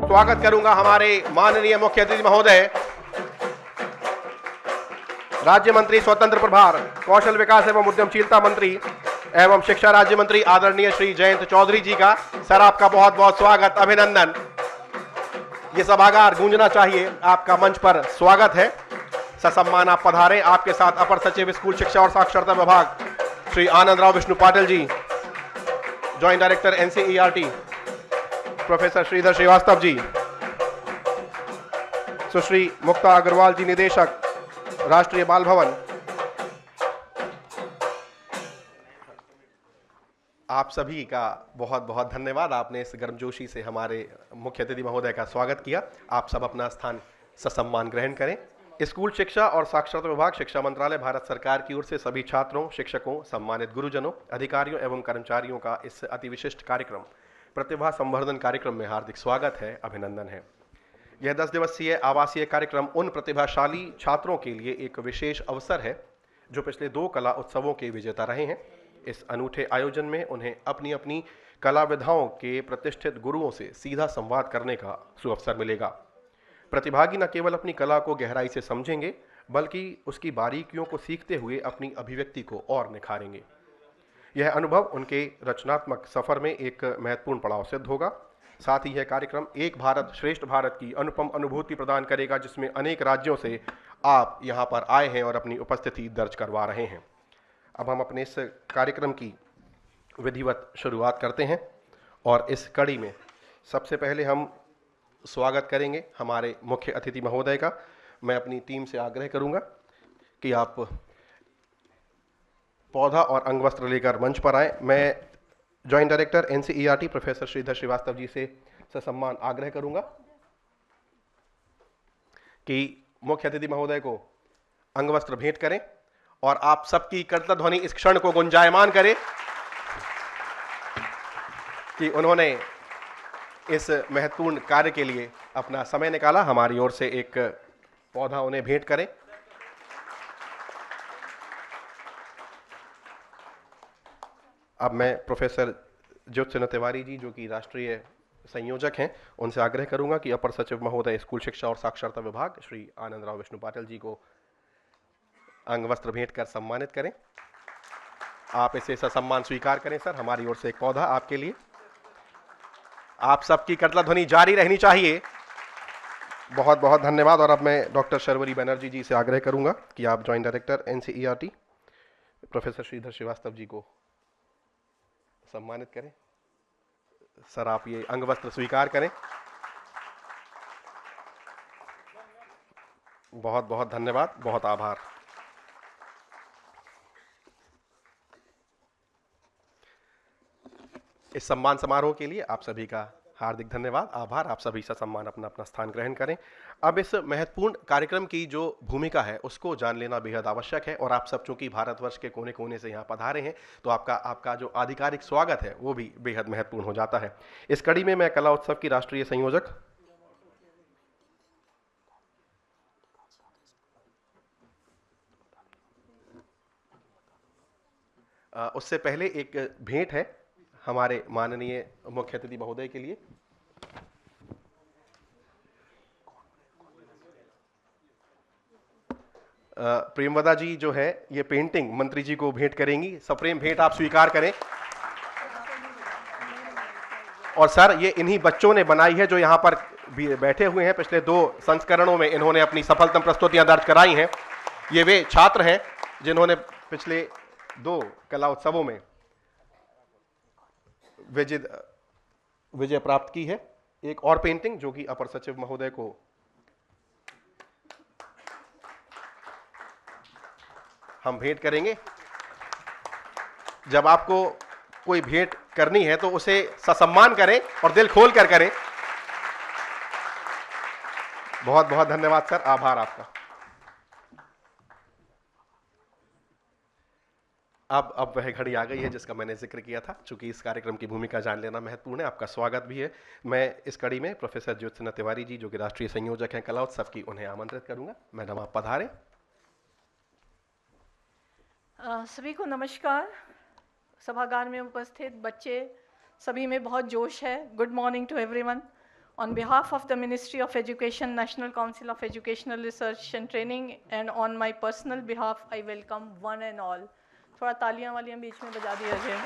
स्वागत करूंगा हमारे माननीय मुख्य अतिथि महोदय, राज्य मंत्री स्वतंत्र प्रभार, कौशल विकास एवं उद्यमशीलता मंत्री एवं शिक्षा राज्य मंत्री आदरणीय श्री जयंत चौधरी जी का। सर, आपका बहुत बहुत स्वागत, अभिनंदन। ये सभागार गूंजना चाहिए। आपका मंच पर स्वागत है। ससम्मान आप पधारें। आपके साथ अपर सचिव स्कूल शिक्षा और साक्षरता विभाग Shri Anand Rao Vishnu Patil ji, joint director NCERT professor Shridhar Srivastava ji, Sushri Mukta Agrawal ji, निदेशक राष्ट्रीय बाल भवन। आप सभी का बहुत बहुत धन्यवाद। आपने इस गर्मजोशी से हमारे मुख्य अतिथि महोदय का स्वागत किया। आप सब अपना स्थान ससम्मान ग्रहण करें। स्कूल शिक्षा और साक्षरता विभाग, शिक्षा मंत्रालय, भारत सरकार की ओर से सभी छात्रों, शिक्षकों, सम्मानित गुरुजनों, अधिकारियों एवं कर्मचारियों का इस अति विशिष्ट कार्यक्रम प्रतिभा संवर्धन कार्यक्रम में हार्दिक स्वागत है, अभिनंदन है। यह 10 दिवसीय आवासीय कार्यक्रम उन प्रतिभाशाली छात्रों के लिए एक विशेष अवसर है जो पिछले 2 कला उत्सवों के विजेता रहे हैं। इस अनूठे आयोजन में उन्हें अपनी अपनी कला विधाओं के प्रतिष्ठित गुरुओं से सीधा संवाद करने का सुअवसर मिलेगा। प्रतिभागी न केवल अपनी कला को गहराई से समझेंगे, बल्कि उसकी बारीकियों को सीखते हुए अपनी अभिव्यक्ति को और निखारेंगे। यह अनुभव उनके रचनात्मक सफर में एक महत्वपूर्ण पड़ाव सिद्ध होगा। साथ ही यह कार्यक्रम एक भारत श्रेष्ठ भारत की अनुपम अनुभूति प्रदान करेगा, जिसमें अनेक राज्यों से आप यहाँ पर आए हैं और अपनी उपस्थिति दर्ज करवा रहे हैं। अब हम अपने इस कार्यक्रम की विधिवत शुरुआत करते हैं और इस कड़ी में सबसे पहले हम स्वागत करेंगे हमारे मुख्य अतिथि महोदय का। मैं अपनी टीम से आग्रह करूंगा कि आप पौधा और अंगवस्त्र लेकर मंच पर आए। मैं joint director NCERT professor Shridhar Srivastava ji से ससम्मान आग्रह करूंगा कि मुख्य अतिथि महोदय को अंगवस्त्र भेंट करें और आप सबकी करतल ध्वनि इस क्षण को गुंजायमान करे कि उन्होंने इस महत्वपूर्ण कार्य के लिए अपना समय निकाला। हमारी ओर से एक पौधा उन्हें भेंट करें। अब मैं प्रोफेसर ज्योत्सना तिवारी जी, जो कि राष्ट्रीय संयोजक हैं, उनसे आग्रह करूंगा कि अपर सचिव महोदय स्कूल शिक्षा और साक्षरता विभाग श्री आनंद राव विष्णु पाटिल जी को अंगवस्त्र भेंट कर सम्मानित करें। आप इसे ससम्मान स्वीकार करें। सर, हमारी ओर से एक पौधा आपके लिए। आप सबकी करतल ध्वनि जारी रहनी चाहिए। बहुत बहुत धन्यवाद। और अब मैं डॉक्टर शर्वरी बनर्जी जी से आग्रह करूंगा कि आप joint director NCERT professor Shridhar Srivastava ji को सम्मानित करें। सर, आप ये अंगवस्त्र स्वीकार करें। बहुत बहुत धन्यवाद, बहुत आभार। इस सम्मान समारोह के लिए आप सभी का हार्दिक धन्यवाद, आभार। आप सभी से सम्मान अपना अपना स्थान ग्रहण करें। अब इस महत्वपूर्ण कार्यक्रम की जो भूमिका है उसको जान लेना बेहद आवश्यक है और आप सब चूंकि भारतवर्ष के कोने कोने से यहाँ पधारे हैं तो आपका जो आधिकारिक स्वागत है वो भी बेहद महत्वपूर्ण हो जाता है। इस कड़ी में मैं कला उत्सव की राष्ट्रीय संयोजक उससे पहले एक भेंट है हमारे माननीय मुख्य अतिथि महोदय के लिए। प्रेमवदा जी जो है ये पेंटिंग मंत्री जी को भेंट करेंगी। सप्रेम भेंट आप स्वीकार करें। और सर, ये इन्हीं बच्चों ने बनाई है जो यहाँ पर बैठे हुए हैं। पिछले 2 संस्करणों में इन्होंने अपनी सफलतम प्रस्तुतियां दर्ज कराई हैं। ये वे छात्र हैं जिन्होंने पिछले 2 कला उत्सवों में विजय प्राप्त की है। एक और पेंटिंग जो कि अपर सचिव महोदय को हम भेंट करेंगे। जब आपको कोई भेंट करनी है तो उसे ससम्मान करें और दिल खोल कर करें। बहुत बहुत धन्यवाद सर, आभार आपका। अब वह घड़ी आ गई है जिसका मैंने जिक्र किया था। चूंकि इस कार्यक्रम की भूमिका जान लेना महत्वपूर्ण है, आपका स्वागत भी है। मैं इस कड़ी में प्रोफेसर ज्योत्सना तिवारी जी, जो कि राष्ट्रीय संयोजक हैं कला उत्सव की, उन्हें आमंत्रित करूंगा। मैडम, आप पधारें। सभी को नमस्कार। सभागार में उपस्थित बच्चे, सभी में बहुत जोश है. Good morning to everyone. On behalf of the Ministry of Education, National Council of Educational Research and Training, and on my personal behalf, I welcome one and all. थोड़ा तालियां वालियां बीच में बजा दिया जाए.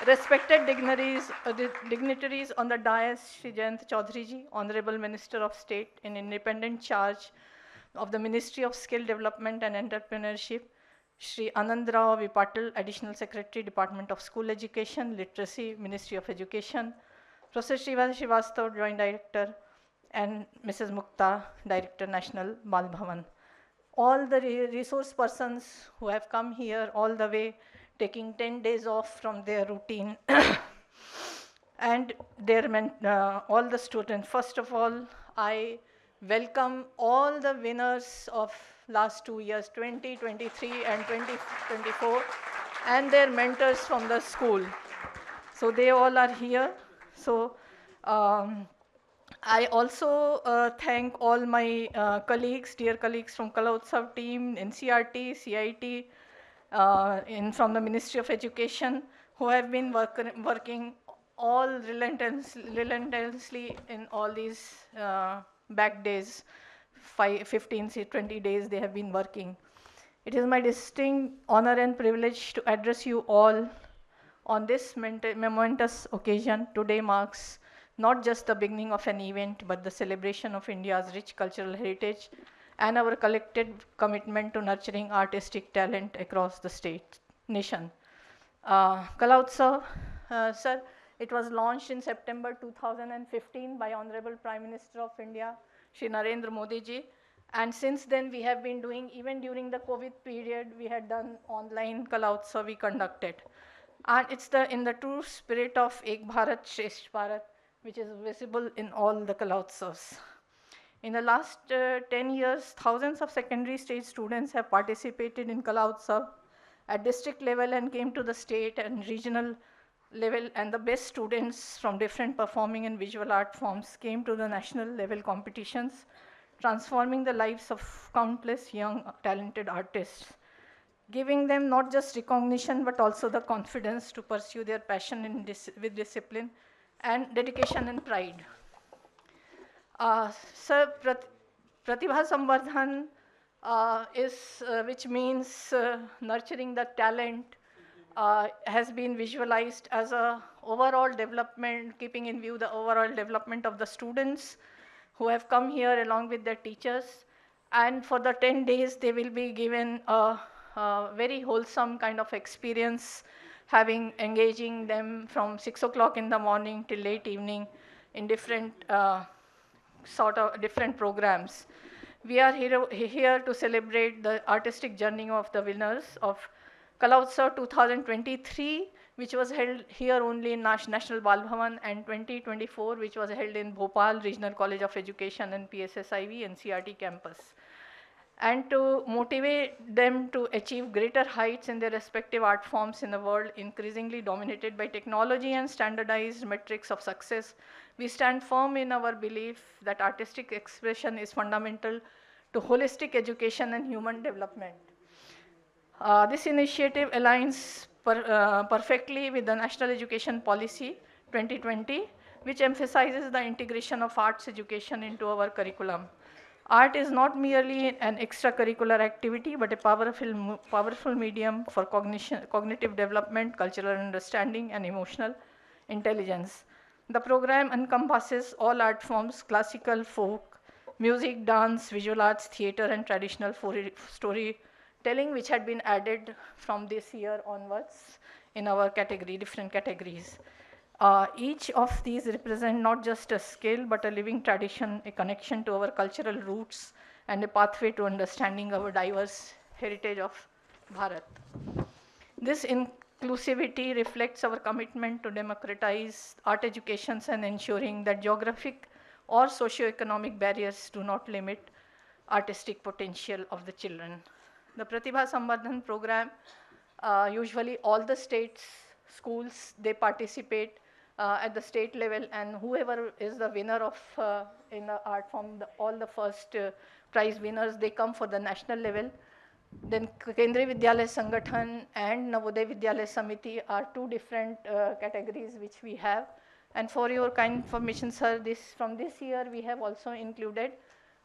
Respected dignitaries on the dais, Shri Jayant Chaudhary ji, Honorable Minister of State in independent charge of the Ministry of Skill Development and Entrepreneurship, Shri Anand Rao V. Patil, Additional Secretary, Department of School Education, Literacy, Ministry of Education, Professor Srivastava, Joint Director, and Mrs. Mukta, Director, National Bal Bhavan. All the resource persons who have come here all the way, taking 10 days off from their routine, and all the students. First of all, I welcome all the winners of last 2 years, 2023 and 2024, and their mentors from the school. So they all are here. So I also thank all my colleagues, dear colleagues from Kala Utsav team, NCRT, CIT, from the Ministry of Education, who have been working all relentlessly in all these back days, 15, 20 days they have been working. It is my distinct honor and privilege to address you all on this momentous occasion. Today marks not just the beginning of an event, but the celebration of India's rich cultural heritage and our collective commitment to nurturing artistic talent across the nation. Kala Utsav, sir, it was launched in September 2015 by Honorable Prime Minister of India, Shri Narendra Modi ji. And since then, we have been doing, even during the COVID period, we had done online Kala Utsav we conducted. And it's in the true spirit of Ek Bharat, Shresth Bharat, which is visible in all the Kala Utsavs. In the last 10 years, thousands of secondary stage students have participated in Kala Utsav at district level and came to the state and regional level, and the best students from different performing and visual art forms came to the national level competitions, transforming the lives of countless young talented artists, giving them not just recognition but also the confidence to pursue their passion with discipline and dedication and pride. Sir, Pratibha Samvardhan which means nurturing the talent, has been visualized as a overall development, keeping in view the overall development of the students who have come here along with their teachers. And for the 10 days, they will be given a very wholesome kind of experience, engaging them from 6 o'clock in the morning till late evening in different different programs. We are here to celebrate the artistic journey of the winners of Kala Utsav 2023, which was held here only in National Bal Bhavan, and 2024, which was held in Bhopal Regional College of Education and PSSIV and CRT campus. And to motivate them to achieve greater heights in their respective art forms in a world increasingly dominated by technology and standardized metrics of success, we stand firm in our belief that artistic expression is fundamental to holistic education and human development. This initiative aligns perfectly with the National Education Policy 2020, which emphasizes the integration of arts education into our curriculum. Art is not merely an extracurricular activity, but a powerful medium for cognitive development, cultural understanding, and emotional intelligence. The program encompasses all art forms: classical, folk, music, dance, visual arts, theater, and traditional storytelling, which had been added from this year onwards in our different categories. Each of these represent not just a skill, but a living tradition, a connection to our cultural roots, and a pathway to understanding our diverse heritage of Bharat. This inclusivity reflects our commitment to democratize art educations and ensuring that geographic or socioeconomic barriers do not limit artistic potential of the children. The Pratibha Samvardhan program, usually all the states, schools, they participate at the state level, and whoever is the winner of in the art form, all the first prize winners, they come for the national level. Then Kendriya Vidyalaya Sangathan and Navodaya Vidyalaya Samiti are two different categories which we have. And for your kind information, sir, from this year we have also included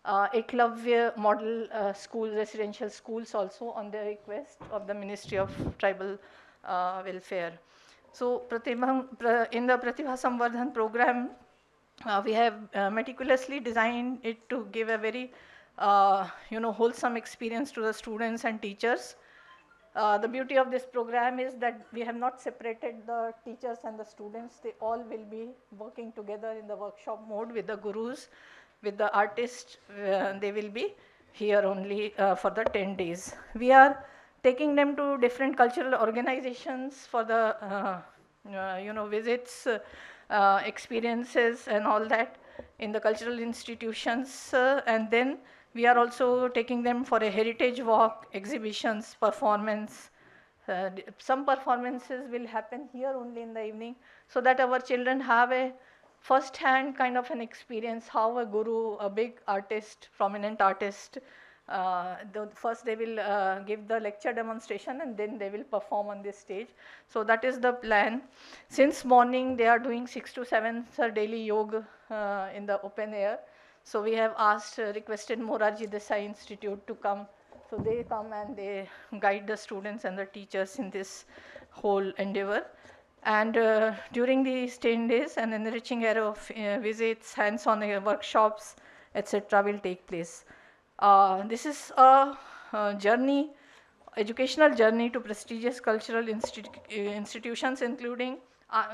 Eklavya model schools, residential schools also on the request of the Ministry of Tribal Welfare. So in the Pratibha Samvardhan program, we have meticulously designed it to give a very wholesome experience to the students and teachers. The beauty of this program is that we have not separated the teachers and the students. They all will be working together in the workshop mode with the gurus, with the artists. They will be here only for the 10 days. We are taking them to different cultural organizations for the visits, experiences and all that in the cultural institutions, and then we are also taking them for a heritage walk, exhibitions, performance. Some performances will happen here only in the evening, so that our children have a first-hand kind of an experience how a guru, a big artist, prominent artist, first they will give the lecture demonstration and then they will perform on this stage. So that is the plan. Since morning they are doing 6 to 7 daily yoga in the open air. So we have requested Morarji Desai Institute to come. So they come and they guide the students and the teachers in this whole endeavor. And during these 10 days, an enriching era of visits, hands-on workshops, etc. will take place. This is a journey, educational journey to prestigious cultural institutions, including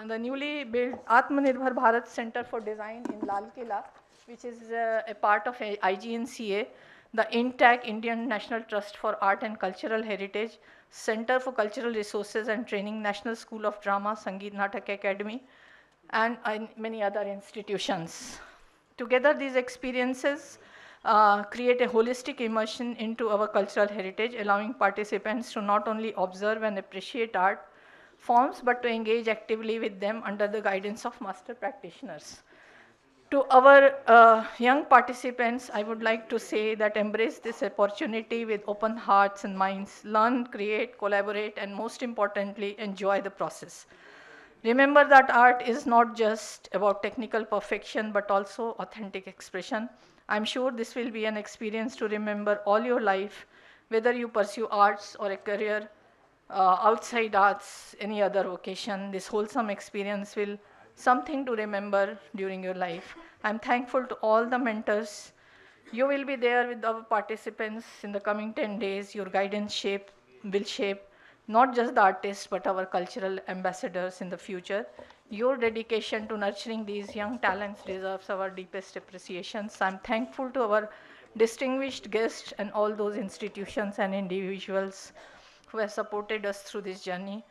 the newly built Atmanirbhar Bharat Center for Design in Lal Killa, which is a part of IGNCA, the INTAC, Indian National Trust for Art and Cultural Heritage, Center for Cultural Resources and Training, National School of Drama, Sangeet Natak Academy, and many other institutions. Together, these experiences create a holistic immersion into our cultural heritage, allowing participants to not only observe and appreciate art forms, but to engage actively with them under the guidance of master practitioners. To our young participants, I would like to say that embrace this opportunity with open hearts and minds. Learn, create, collaborate, and most importantly, enjoy the process. Remember that art is not just about technical perfection, but also authentic expression. I'm sure this will be an experience to remember all your life, whether you pursue arts or a career outside arts, any other vocation. This wholesome experience will something to remember during your life. I'm thankful to all the mentors. You will be there with our participants in the coming 10 days. Your guidance will shape not just the artists, but our cultural ambassadors in the future. Your dedication to nurturing these young talents deserves our deepest appreciations. I'm thankful to our distinguished guests and all those institutions and individuals who have supported us through this journey.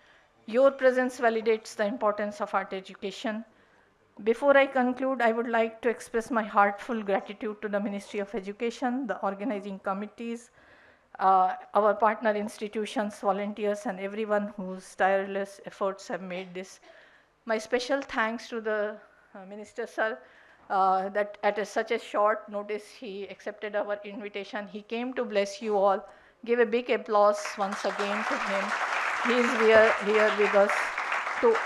Your presence validates the importance of art education. Before I conclude, I would like to express my heartfelt gratitude to the Ministry of Education, the organizing committees, our partner institutions, volunteers, and everyone whose tireless efforts have made this. My special thanks to the Minister, sir, that at such a short notice he accepted our invitation. He came to bless you all. Give a big applause once again to him. He is here with us to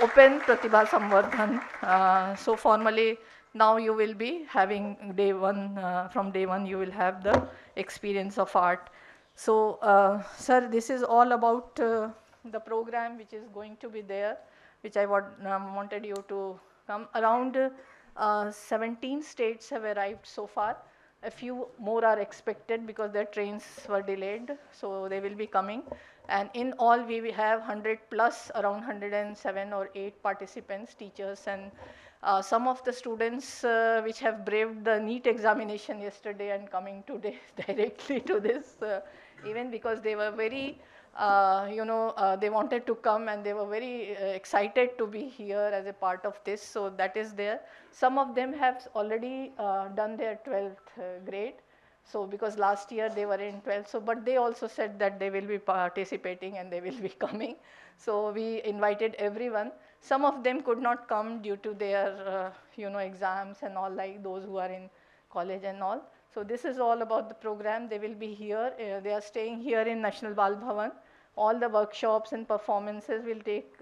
open Pratibha Samvardhan. So formally, now you will be having day one, from day one you will have the experience of art. So, sir, this is all about the program which is going to be there, which I wanted you to come. Around 17 states have arrived so far. A few more are expected because their trains were delayed, so they will be coming. And in all, we will have 100 plus, around 107 or 8 participants, teachers, and some of the students which have braved the NEET examination yesterday and coming today directly to this, even because they were very, they wanted to come and they were very excited to be here as a part of this. So that is there. Some of them have already done their 12th grade. So because last year they were in 12th, so but they also said that they will be participating and they will be coming. So we invited everyone. Some of them could not come due to their exams and all, like those who are in college and all. So this is all about the program. They will be here. They are staying here in National Bal Bhavan. All the workshops and performances will take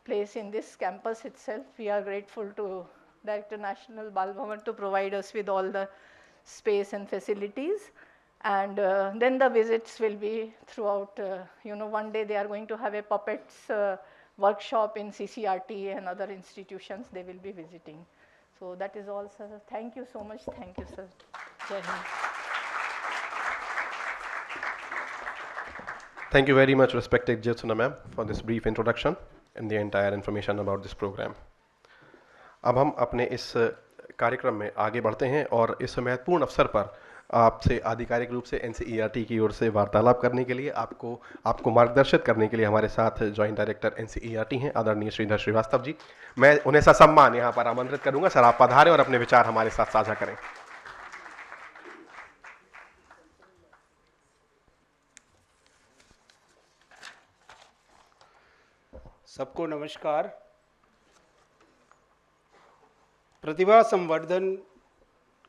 place in this campus itself. We are grateful to Director National Bal Bhavan to provide us with all the space and facilities. And then the visits will be throughout, one day they are going to have a puppets workshop in CCRT and other institutions they will be visiting. So that is all, sir. Thank you so much. Thank you, sir. Jai Hind. Thank you very much, respected Jyotsna ma'am, for this brief introduction and the entire information about this program. अब हम अपने इस कार्यक्रम में आगे बढ़ते हैं और इस महत्वपूर्ण अवसर पर आपसे आधिकारिक रूप से NCERT की ओर से वार्तालाप करने के लिए आपको मार्गदर्शित करने के लिए हमारे साथ जॉइंट डायरेक्टर NCERT हैं आदरणीय श्रीधर श्रीवास्तव जी। मैं उन्हें ससम्मान यहाँ पर आमंत्रित करूँगा। सर, आप पधारें और अपने विचार हमारे साथ साझा करें। सबको नमस्कार। प्रतिभा संवर्धन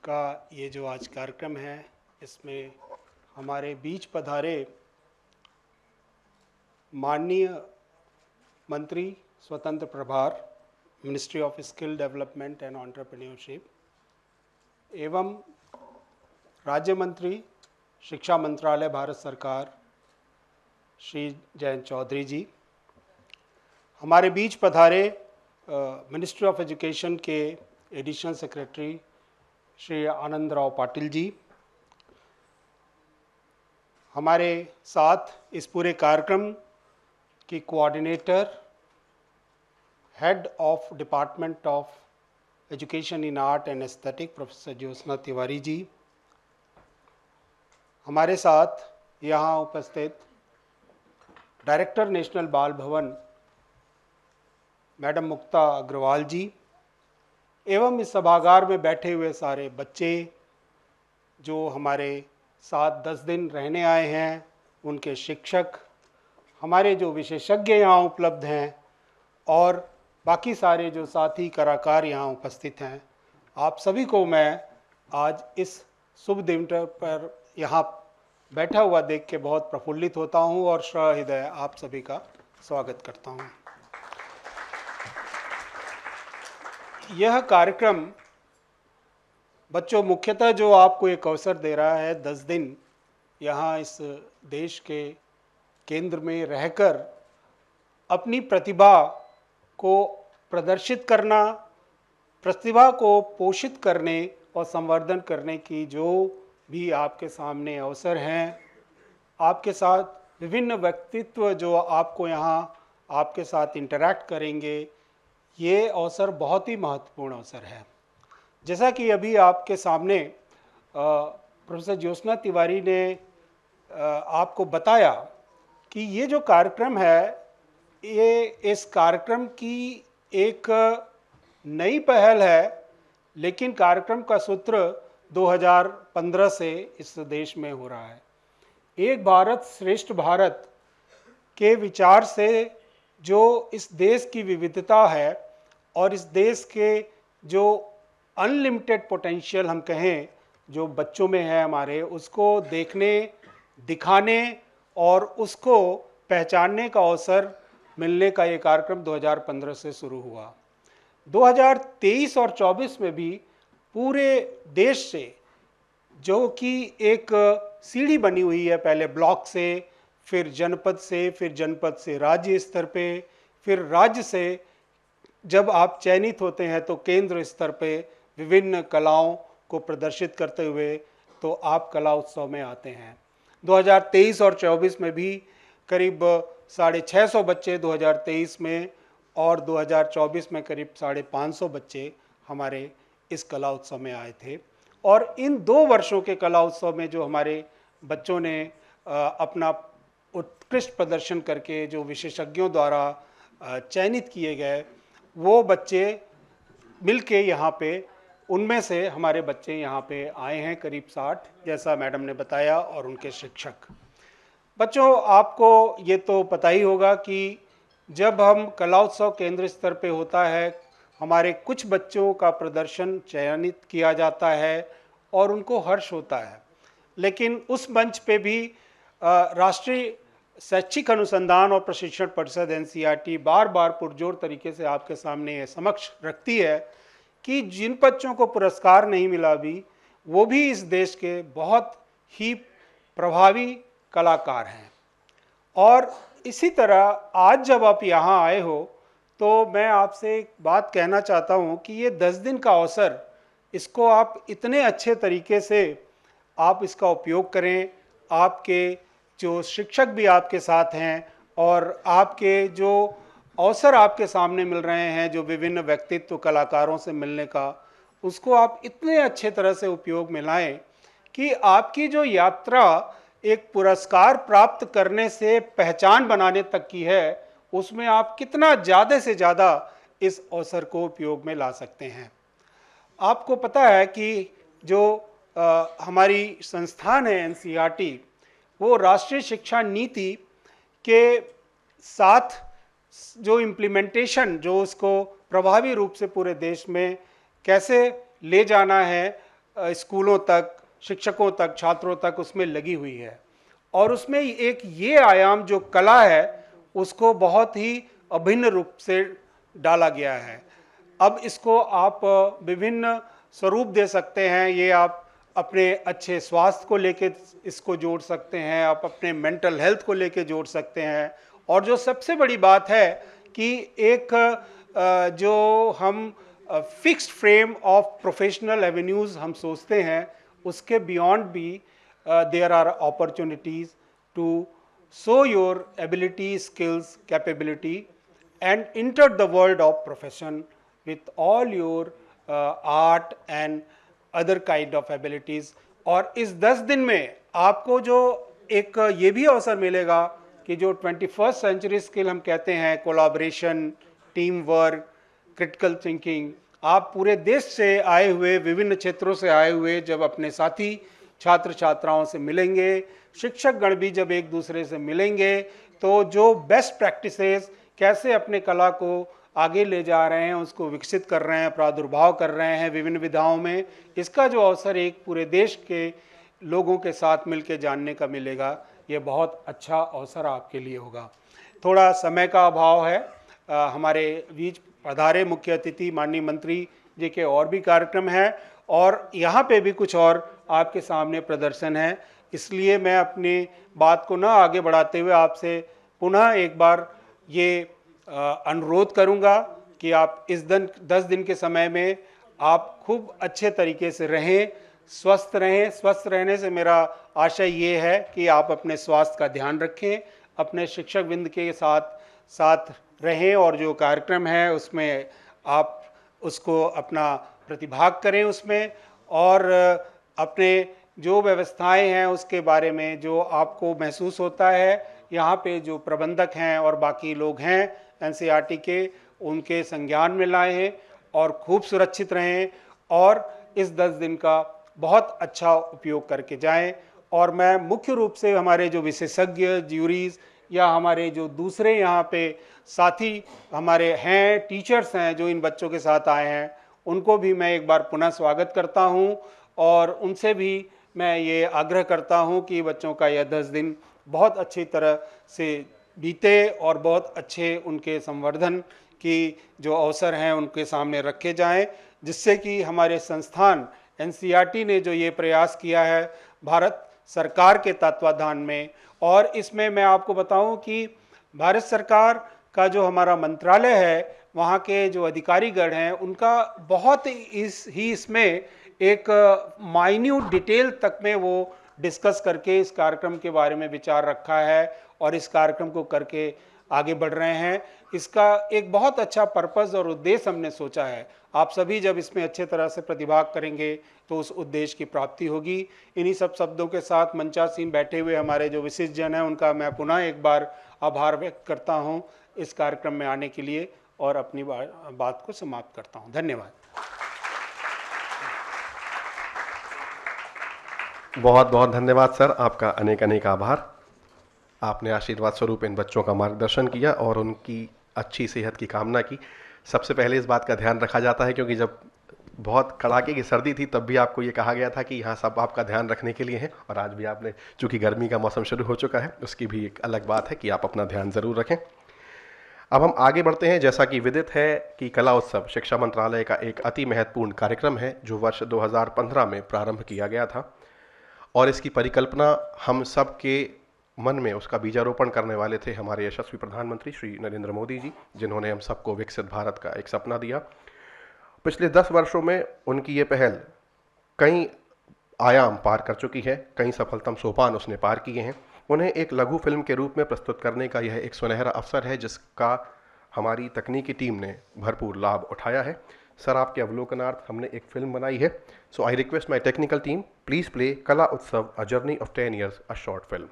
का ये जो आज कार्यक्रम है, इसमें हमारे बीच पधारे माननीय मंत्री स्वतंत्र प्रभार ministry of skill development and entrepreneurship एवं राज्य मंत्री शिक्षा मंत्रालय भारत सरकार श्री जयंत चौधरी जी, हमारे बीच पधारे मिनिस्ट्री ऑफ एजुकेशन के एडिशनल सेक्रेटरी श्री आनंद राव पाटिल जी, हमारे साथ इस पूरे कार्यक्रम की coordinator head of department of education in art and aesthetic professor Jyotsna Tiwari ji, हमारे साथ यहाँ उपस्थित डायरेक्टर नेशनल बाल भवन मैडम मुक्ता अग्रवाल जी, एवं इस सभागार में बैठे हुए सारे बच्चे जो हमारे साथ 10 दिन रहने आए हैं, उनके शिक्षक, हमारे जो विशेषज्ञ यहाँ उपलब्ध हैं और बाकी सारे जो साथी कलाकार यहाँ उपस्थित हैं, आप सभी को मैं आज इस शुभ दिन पर यहाँ बैठा हुआ देख के बहुत प्रफुल्लित होता हूँ और सहृदय आप सभी का स्वागत करता हूँ। यह कार्यक्रम बच्चों मुख्यतः जो आपको एक अवसर दे रहा है 10 दिन यहाँ इस देश के केंद्र में रहकर अपनी प्रतिभा को प्रदर्शित करना, प्रतिभा को पोषित करने और संवर्धन करने की जो भी आपके सामने अवसर हैं, आपके साथ विभिन्न व्यक्तित्व जो आपको यहाँ आपके साथ इंटरैक्ट करेंगे, ये अवसर बहुत ही महत्वपूर्ण अवसर है। जैसा कि अभी आपके सामने प्रोफेसर ज्योत्सना तिवारी ने आपको बताया कि ये जो कार्यक्रम है, ये इस कार्यक्रम की एक नई पहल है, लेकिन कार्यक्रम का सूत्र 2015 से इस देश में हो रहा है। एक भारत श्रेष्ठ भारत के विचार से जो इस देश की विविधता है और इस देश के जो अनलिमिटेड पोटेंशियल हम कहें जो बच्चों में है हमारे, उसको देखने, दिखाने और उसको पहचानने का अवसर मिलने का ये कार्यक्रम 2015 से शुरू हुआ। 2023 और 24 में भी पूरे देश से जो कि एक सीढ़ी बनी हुई है, पहले ब्लॉक से, फिर जनपद से राज्य स्तर पे, फिर राज्य से जब आप चयनित होते हैं तो केंद्र स्तर पे विभिन्न कलाओं को प्रदर्शित करते हुए तो आप कला उत्सव में आते हैं। 2023 और 24 में भी करीब 650 बच्चे 2023 में और 2024 में करीब 550 बच्चे हमारे इस कला उत्सव में आए थे। और इन 2 वर्षों के कला उत्सव में जो हमारे बच्चों ने अपना उत्कृष्ट प्रदर्शन करके जो विशेषज्ञों द्वारा चयनित किए गए, वो बच्चे मिलके यहाँ पे, उनमें से हमारे बच्चे यहाँ पे आए हैं करीब 60, जैसा मैडम ने बताया, और उनके शिक्षक। बच्चों, आपको ये तो पता ही होगा कि जब हम कला उत्सव केंद्र स्तर पे होता है, हमारे कुछ बच्चों का प्रदर्शन चयनित किया जाता है और उनको हर्ष होता है। लेकिन उस मंच पे भी राष्ट्रीय शैक्षिक अनुसंधान और प्रशिक्षण परिषद एनसीईआरटी बार बार पुरजोर तरीके से आपके सामने समक्ष रखती है कि जिन बच्चों को पुरस्कार नहीं मिला अभी, वो भी इस देश के बहुत ही प्रभावी कलाकार हैं। और इसी तरह आज जब आप यहाँ आए हो तो मैं आपसे एक बात कहना चाहता हूँ कि ये 10 दिन का अवसर, इसको आप इतने अच्छे तरीके से आप इसका उपयोग करें। आपके जो शिक्षक भी आपके साथ हैं और आपके जो अवसर आपके सामने मिल रहे हैं, जो विभिन्न व्यक्तित्व कलाकारों से मिलने का, उसको आप इतने अच्छे तरह से उपयोग में लाएं कि आपकी जो यात्रा एक पुरस्कार प्राप्त करने से पहचान बनाने तक की है, उसमें आप कितना ज़्यादा से ज़्यादा इस अवसर को उपयोग में ला सकते हैं। आपको पता है कि जो हमारी संस्थान है एनसीईआरटी, वो राष्ट्रीय शिक्षा नीति के साथ जो इम्प्लीमेंटेशन, जो उसको प्रभावी रूप से पूरे देश में कैसे ले जाना है स्कूलों तक, शिक्षकों तक, छात्रों तक, उसमें लगी हुई है। और उसमें एक ये आयाम जो कला है, उसको बहुत ही अभिन्न रूप से डाला गया है। अब इसको आप विभिन्न स्वरूप दे सकते हैं। ये आप अपने अच्छे स्वास्थ्य को लेके इसको जोड़ सकते हैं, आप अपने मेंटल हेल्थ को लेके जोड़ सकते हैं। और जो सबसे बड़ी बात है कि एक जो हम fixed frame of professional avenues हम सोचते हैं, उसके बियॉन्ड भी there are opportunities to show your ability, skills, capability and enter the world of profession with all your art and other kind of abilities। और इस 10 दिन में आपको जो एक ये भी अवसर मिलेगा कि जो 21st सेंचुरी स्किल हम कहते हैं, collaboration, team work, critical thinking, आप पूरे देश से आए हुए, विभिन्न क्षेत्रों से आए हुए जब अपने साथी छात्र छात्राओं से मिलेंगे, शिक्षक गण भी जब एक दूसरे से मिलेंगे, तो जो बेस्ट प्रैक्टिसेस कैसे अपने कला को आगे ले जा रहे हैं, उसको विकसित कर रहे हैं, प्रादुर्भाव कर रहे हैं विभिन्न विधाओं में, इसका जो अवसर एक पूरे देश के लोगों के साथ मिलकर जानने का मिलेगा, ये बहुत अच्छा अवसर आपके लिए होगा। थोड़ा समय का अभाव है। हमारे बीच पधारे मुख्य अतिथि माननीय मंत्री जी के और भी कार्यक्रम हैं और यहाँ पे भी कुछ और आपके सामने प्रदर्शन है, इसलिए मैं अपनी बात को ना आगे बढ़ाते हुए आपसे पुनः एक बार ये अनुरोध करूँगा कि आप इस 10 दिन के समय में आप खूब अच्छे तरीके से रहें, स्वस्थ रहें। स्वस्थ रहने से मेरा आशय ये है कि आप अपने स्वास्थ्य का ध्यान रखें, अपने शिक्षक वृंद के साथ रहें और जो कार्यक्रम है उसमें आप उसको अपना प्रतिभाग करें उसमें, और अपने जो व्यवस्थाएं हैं उसके बारे में जो आपको महसूस होता है, यहाँ पे जो प्रबंधक हैं और बाकी लोग हैं एनसीईआरटी के, उनके संज्ञान में लाए हैं और खूब सुरक्षित रहें और इस 10 दिन का बहुत अच्छा उपयोग करके जाएं। और मैं मुख्य रूप से हमारे जो विशेषज्ञ ज्यूरीज या हमारे जो दूसरे यहाँ पे साथी हमारे हैं, टीचर्स हैं जो इन बच्चों के साथ आए हैं, उनको भी मैं एक बार पुनः स्वागत करता हूँ और उनसे भी मैं ये आग्रह करता हूँ कि बच्चों का यह 10 दिन बहुत अच्छी तरह से बीते और बहुत अच्छे उनके संवर्धन की जो अवसर हैं उनके सामने रखे जाएं, जिससे कि हमारे संस्थान एनसीईआरटी ने जो ये प्रयास किया है भारत सरकार के तत्वाधान में, और इसमें मैं आपको बताऊं कि भारत सरकार का जो हमारा मंत्रालय है, वहाँ के जो अधिकारीगण हैं, उनका बहुत इसमें एक माइन्यूट डिटेल तक में वो डिस्कस करके इस कार्यक्रम के बारे में विचार रखा है और इस कार्यक्रम को करके आगे बढ़ रहे हैं। इसका एक बहुत अच्छा पर्पस और उद्देश्य हमने सोचा है। आप सभी जब इसमें अच्छे तरह से प्रतिभाग करेंगे तो उस उद्देश्य की प्राप्ति होगी। इन्हीं सब शब्दों के साथ मंचासीन बैठे हुए हमारे जो विशिष्ट जन हैं, उनका मैं पुनः एक बार आभार व्यक्त करता हूं इस कार्यक्रम में आने के लिए और अपनी बात को समाप्त करता हूं। धन्यवाद। बहुत बहुत धन्यवाद सर, आपका अनेक अनेक आभार। आपने आशीर्वाद स्वरूप इन बच्चों का मार्गदर्शन किया और उनकी अच्छी सेहत की कामना की। सबसे पहले इस बात का ध्यान रखा जाता है क्योंकि जब बहुत कड़ाके की सर्दी थी, तब भी आपको ये कहा गया था कि यहाँ सब आपका ध्यान रखने के लिए है, और आज भी आपने, चूंकि गर्मी का मौसम शुरू हो चुका है, उसकी भी एक अलग बात है कि आप अपना ध्यान ज़रूर रखें। अब हम आगे बढ़ते हैं। जैसा कि विदित है कि कला उत्सव शिक्षा मंत्रालय का एक अति महत्वपूर्ण कार्यक्रम है जो वर्ष 2015 में प्रारंभ किया गया था, और इसकी परिकल्पना हम सब के मन में उसका बीजारोपण करने वाले थे हमारे यशस्वी प्रधानमंत्री श्री नरेंद्र मोदी जी, जिन्होंने हम सबको विकसित भारत का एक सपना दिया। पिछले 10 वर्षों में उनकी ये पहल कई आयाम पार कर चुकी है, कई सफलतम सोपान उसने पार किए हैं। उन्हें एक लघु फिल्म के रूप में प्रस्तुत करने का यह एक सुनहरा अवसर है जिसका हमारी तकनीकी टीम ने भरपूर लाभ उठाया है। सर, आपके अवलोकनार्थ हमने एक फिल्म बनाई है। So I request my technical team, please play Kala Utsav a journey of 10 years, a short film.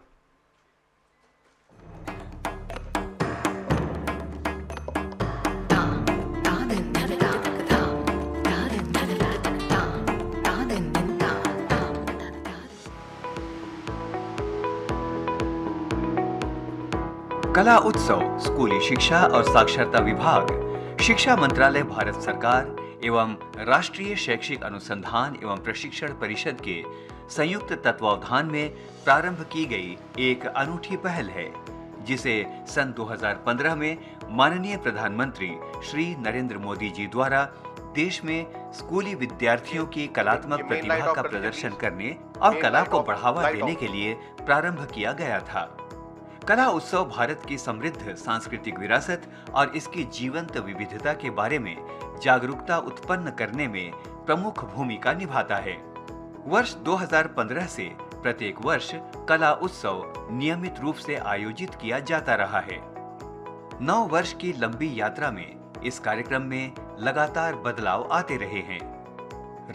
Kala Utsav स्कूली शिक्षा और साक्षरता विभाग, शिक्षा मंत्रालय, भारत सरकार एवं राष्ट्रीय शैक्षिक अनुसंधान एवं प्रशिक्षण परिषद के संयुक्त तत्वावधान में प्रारंभ की गई एक अनूठी पहल है, जिसे सन 2015 में माननीय प्रधानमंत्री श्री नरेंद्र मोदी जी द्वारा देश में स्कूली विद्यार्थियों की कलात्मक प्रतिभा का प्रदर्शन करने और कला को बढ़ावा देने के लिए प्रारंभ किया गया था। कला उत्सव भारत की समृद्ध सांस्कृतिक विरासत और इसकी जीवंत विविधता के बारे में जागरूकता उत्पन्न करने में प्रमुख भूमिका निभाता है। वर्ष 2015 से प्रत्येक वर्ष कला उत्सव नियमित रूप से आयोजित किया जाता रहा है। 9 वर्ष की लंबी यात्रा में इस कार्यक्रम में लगातार बदलाव आते रहे हैं।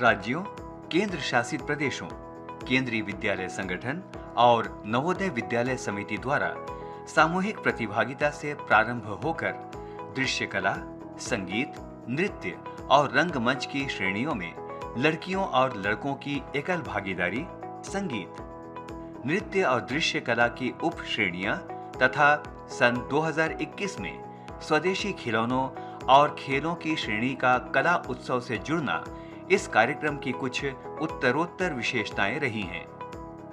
राज्यों, केंद्र शासित प्रदेशों, केंद्रीय विद्यालय संगठन और नवोदय विद्यालय समिति द्वारा सामूहिक प्रतिभागिता से प्रारंभ होकर दृश्य कला, संगीत, नृत्य और रंगमंच की श्रेणियों में लड़कियों और लड़कों की एकल भागीदारी, संगीत, नृत्य और दृश्य कला की उप श्रेणियां तथा सन 2021 में स्वदेशी खिलौनों और खेलों की श्रेणी का कला उत्सव से जुड़ना इस कार्यक्रम की कुछ उत्तरोत्तर विशेषताएं रही हैं।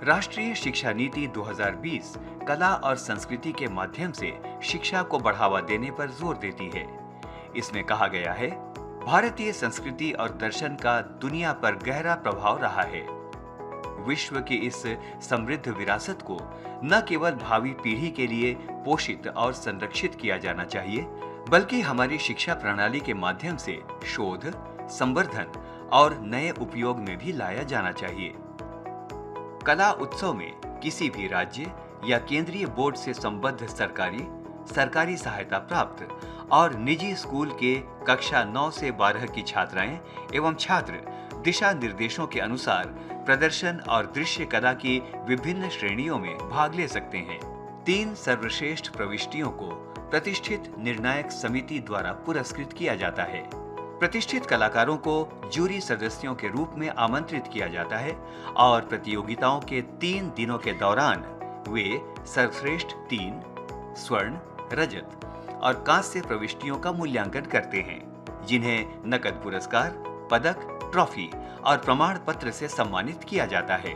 राष्ट्रीय शिक्षा नीति 2020 कला और संस्कृति के माध्यम से शिक्षा को बढ़ावा देने पर जोर देती है। इसमें कहा गया है, भारतीय संस्कृति और दर्शन का दुनिया पर गहरा प्रभाव रहा है। विश्व की इस समृद्ध विरासत को न केवल भावी पीढ़ी के लिए पोषित और संरक्षित किया जाना चाहिए, बल्कि हमारी शिक्षा प्रणाली के माध्यम से शोध, संवर्धन और नए उपयोग में भी लाया जाना चाहिए। कला उत्सव में किसी भी राज्य या केंद्रीय बोर्ड से संबद्ध सरकारी सहायता प्राप्त और निजी स्कूल के कक्षा 9 से 12 की छात्राएं एवं छात्र दिशा निर्देशों के अनुसार प्रदर्शन और दृश्य कला की विभिन्न श्रेणियों में भाग ले सकते हैं। 3 सर्वश्रेष्ठ प्रविष्टियों को प्रतिष्ठित निर्णायक समिति द्वारा पुरस्कृत किया जाता है। प्रतिष्ठित कलाकारों को जूरी सदस्यों के रूप में आमंत्रित किया जाता है और प्रतियोगिताओं के 3 दिनों के दौरान वे सर्वश्रेष्ठ 3 स्वर्ण, रजत और कांस्य प्रविष्टियों का मूल्यांकन करते हैं, जिन्हें नकद पुरस्कार, पदक, ट्रॉफी और प्रमाण पत्र से सम्मानित किया जाता है।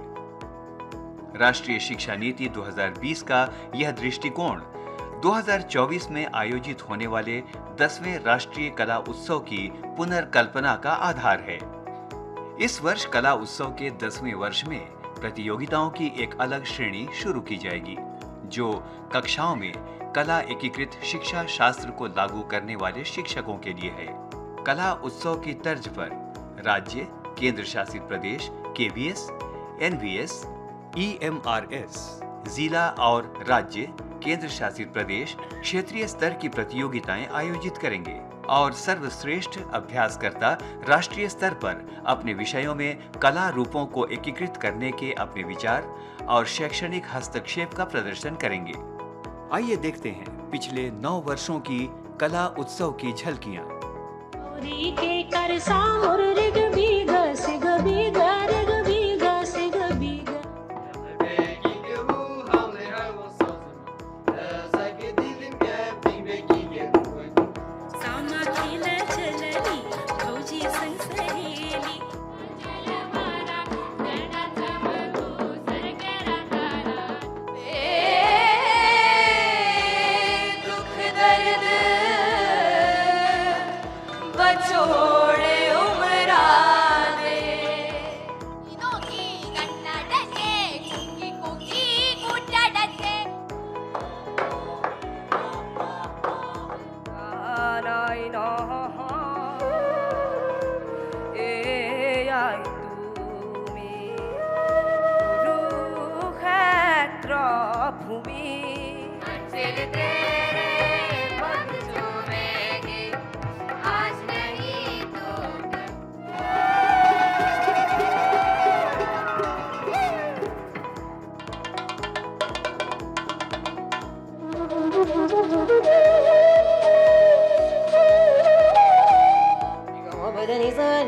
राष्ट्रीय शिक्षा नीति 2020 का यह दृष्टिकोण 2024 में आयोजित होने वाले 10वें राष्ट्रीय कला उत्सव की पुनर्कल्पना का आधार है। इस वर्ष कला उत्सव के 10वें वर्ष में प्रतियोगिताओं की एक अलग श्रेणी शुरू की जाएगी, जो कक्षाओं में कला एकीकृत शिक्षा शास्त्र को लागू करने वाले शिक्षकों के लिए है। कला उत्सव की तर्ज पर राज्य, केंद्र शासित प्रदेश, KVS, NVS, EMRS, जिला और राज्य, केंद्र शासित प्रदेश क्षेत्रीय स्तर की प्रतियोगिताएं आयोजित करेंगे और सर्वश्रेष्ठ अभ्यासकर्ता राष्ट्रीय स्तर पर अपने विषयों में कला रूपों को एकीकृत करने के अपने विचार और शैक्षणिक हस्तक्षेप का प्रदर्शन करेंगे। आइए देखते हैं पिछले 9 वर्षों की कला उत्सव की झलकियां।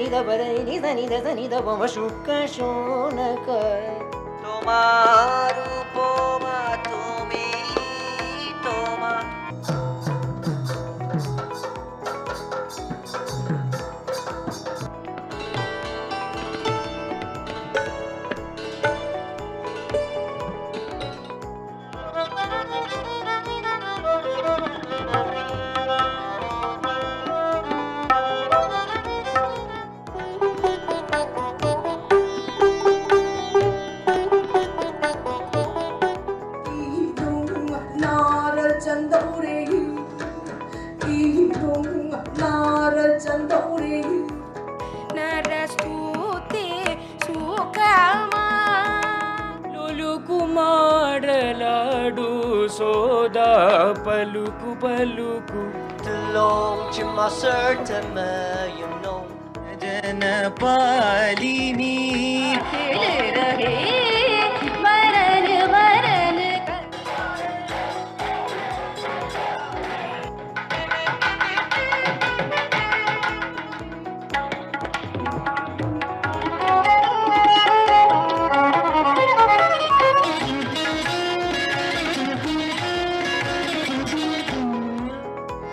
নি দ প রে নি স নি দ স নি দ প ম শুক্র শোনক তোমার উপমা তুমি তোমার నరస్తుతే సుఖమా లులుకు మాడలాడు సోదా పలుకు పలుకు Long to my certain you know జనపాలిని रहे मरन मरन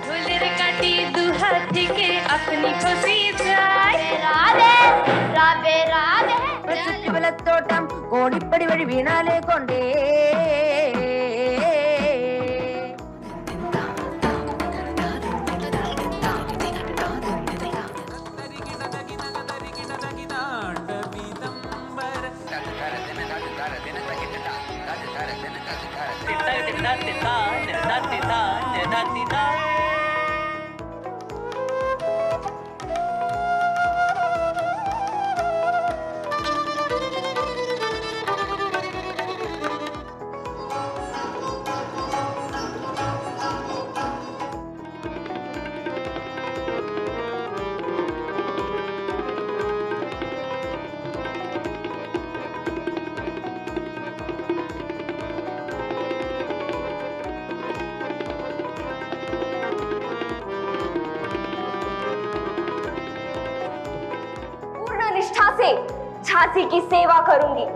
ढोलेर काटी दुहात के अपनी खुशी जाए రాధే రాధే రాధే చుట్టి వెలతోటం కోడిప్పడి వడి వీణాలే కొండే पूर्ण निष्ठा से झांसी की सेवा करूंगी।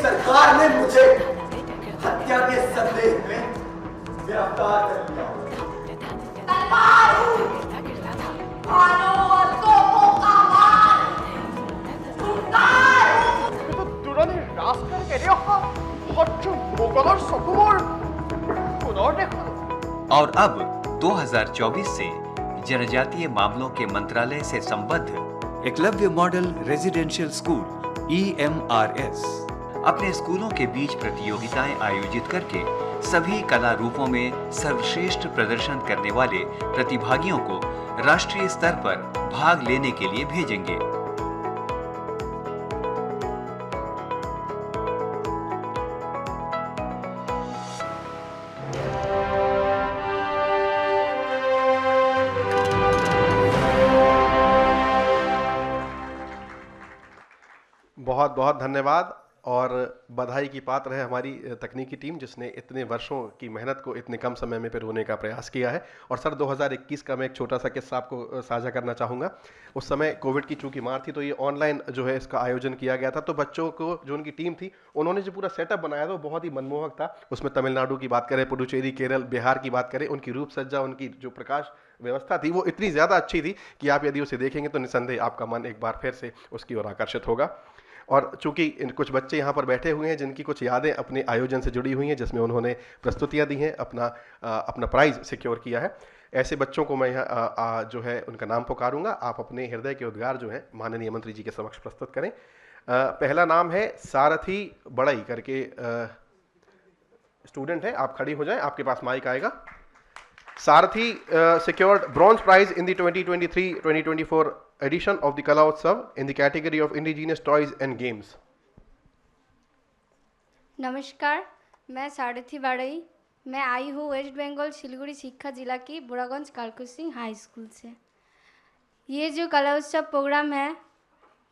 सरकार ने मुझे हत्या के संदेह में गिरफ्तार कर लिया। और अब 2024 से जनजातीय मामलों के मंत्रालय से संबद्ध Eklavya model residential school EMRS अपने स्कूलों के बीच प्रतियोगिताएं आयोजित करके सभी कला रूपों में सर्वश्रेष्ठ प्रदर्शन करने वाले प्रतिभागियों को राष्ट्रीय स्तर पर भाग लेने के लिए भेजेंगे। बहुत बहुत धन्यवाद और बधाई की पात्र है हमारी तकनीकी टीम जिसने इतने वर्षों की मेहनत को इतने कम समय में पिरोने का प्रयास किया है। और सर 2021 का मैं एक छोटा सा किस्सा आपको साझा करना चाहूँगा। उस समय कोविड की चूंकि मार थी तो ये ऑनलाइन जो है इसका आयोजन किया गया था। तो बच्चों को जो उनकी टीम थी उन्होंने जो पूरा सेटअप बनाया था वो बहुत ही मनमोहक था। उसमें तमिलनाडु की बात करें, पुडुचेरी, केरल, बिहार की बात करें, उनकी रूप सज्जा, उनकी जो प्रकाश व्यवस्था थी वो इतनी ज़्यादा अच्छी थी कि आप यदि उसे देखेंगे तो निसंदेह आपका मन एक बार फिर से उसकी ओर आकर्षित होगा। और चूंकि कुछ बच्चे यहाँ पर बैठे हुए हैं जिनकी कुछ यादें अपने आयोजन से जुड़ी हुई हैं, जिसमें उन्होंने प्रस्तुतियाँ दी हैं, अपना प्राइज़ सिक्योर किया है, ऐसे बच्चों को मैं यहाँ जो है उनका नाम पुकारूंगा। आप अपने हृदय के उद्गार जो है माननीय मंत्री जी के समक्ष प्रस्तुत करें। पहला नाम है सारथी बड़ई करके स्टूडेंट है, आप खड़ी हो जाएं, आपके पास माइक आएगा। सारथी secured bronze prize in the 2023-2024 edition of the Kala Utsav in the category of indigenous toys and games. नमस्कार, मैं सारथी बाड़ई। मैं आई हूँ वेस्ट बंगाल सिलीगुड़ी शिक्षा जिला की बुरागंज कालकू सिंह हाई स्कूल से। ये जो कला उत्सव प्रोग्राम है,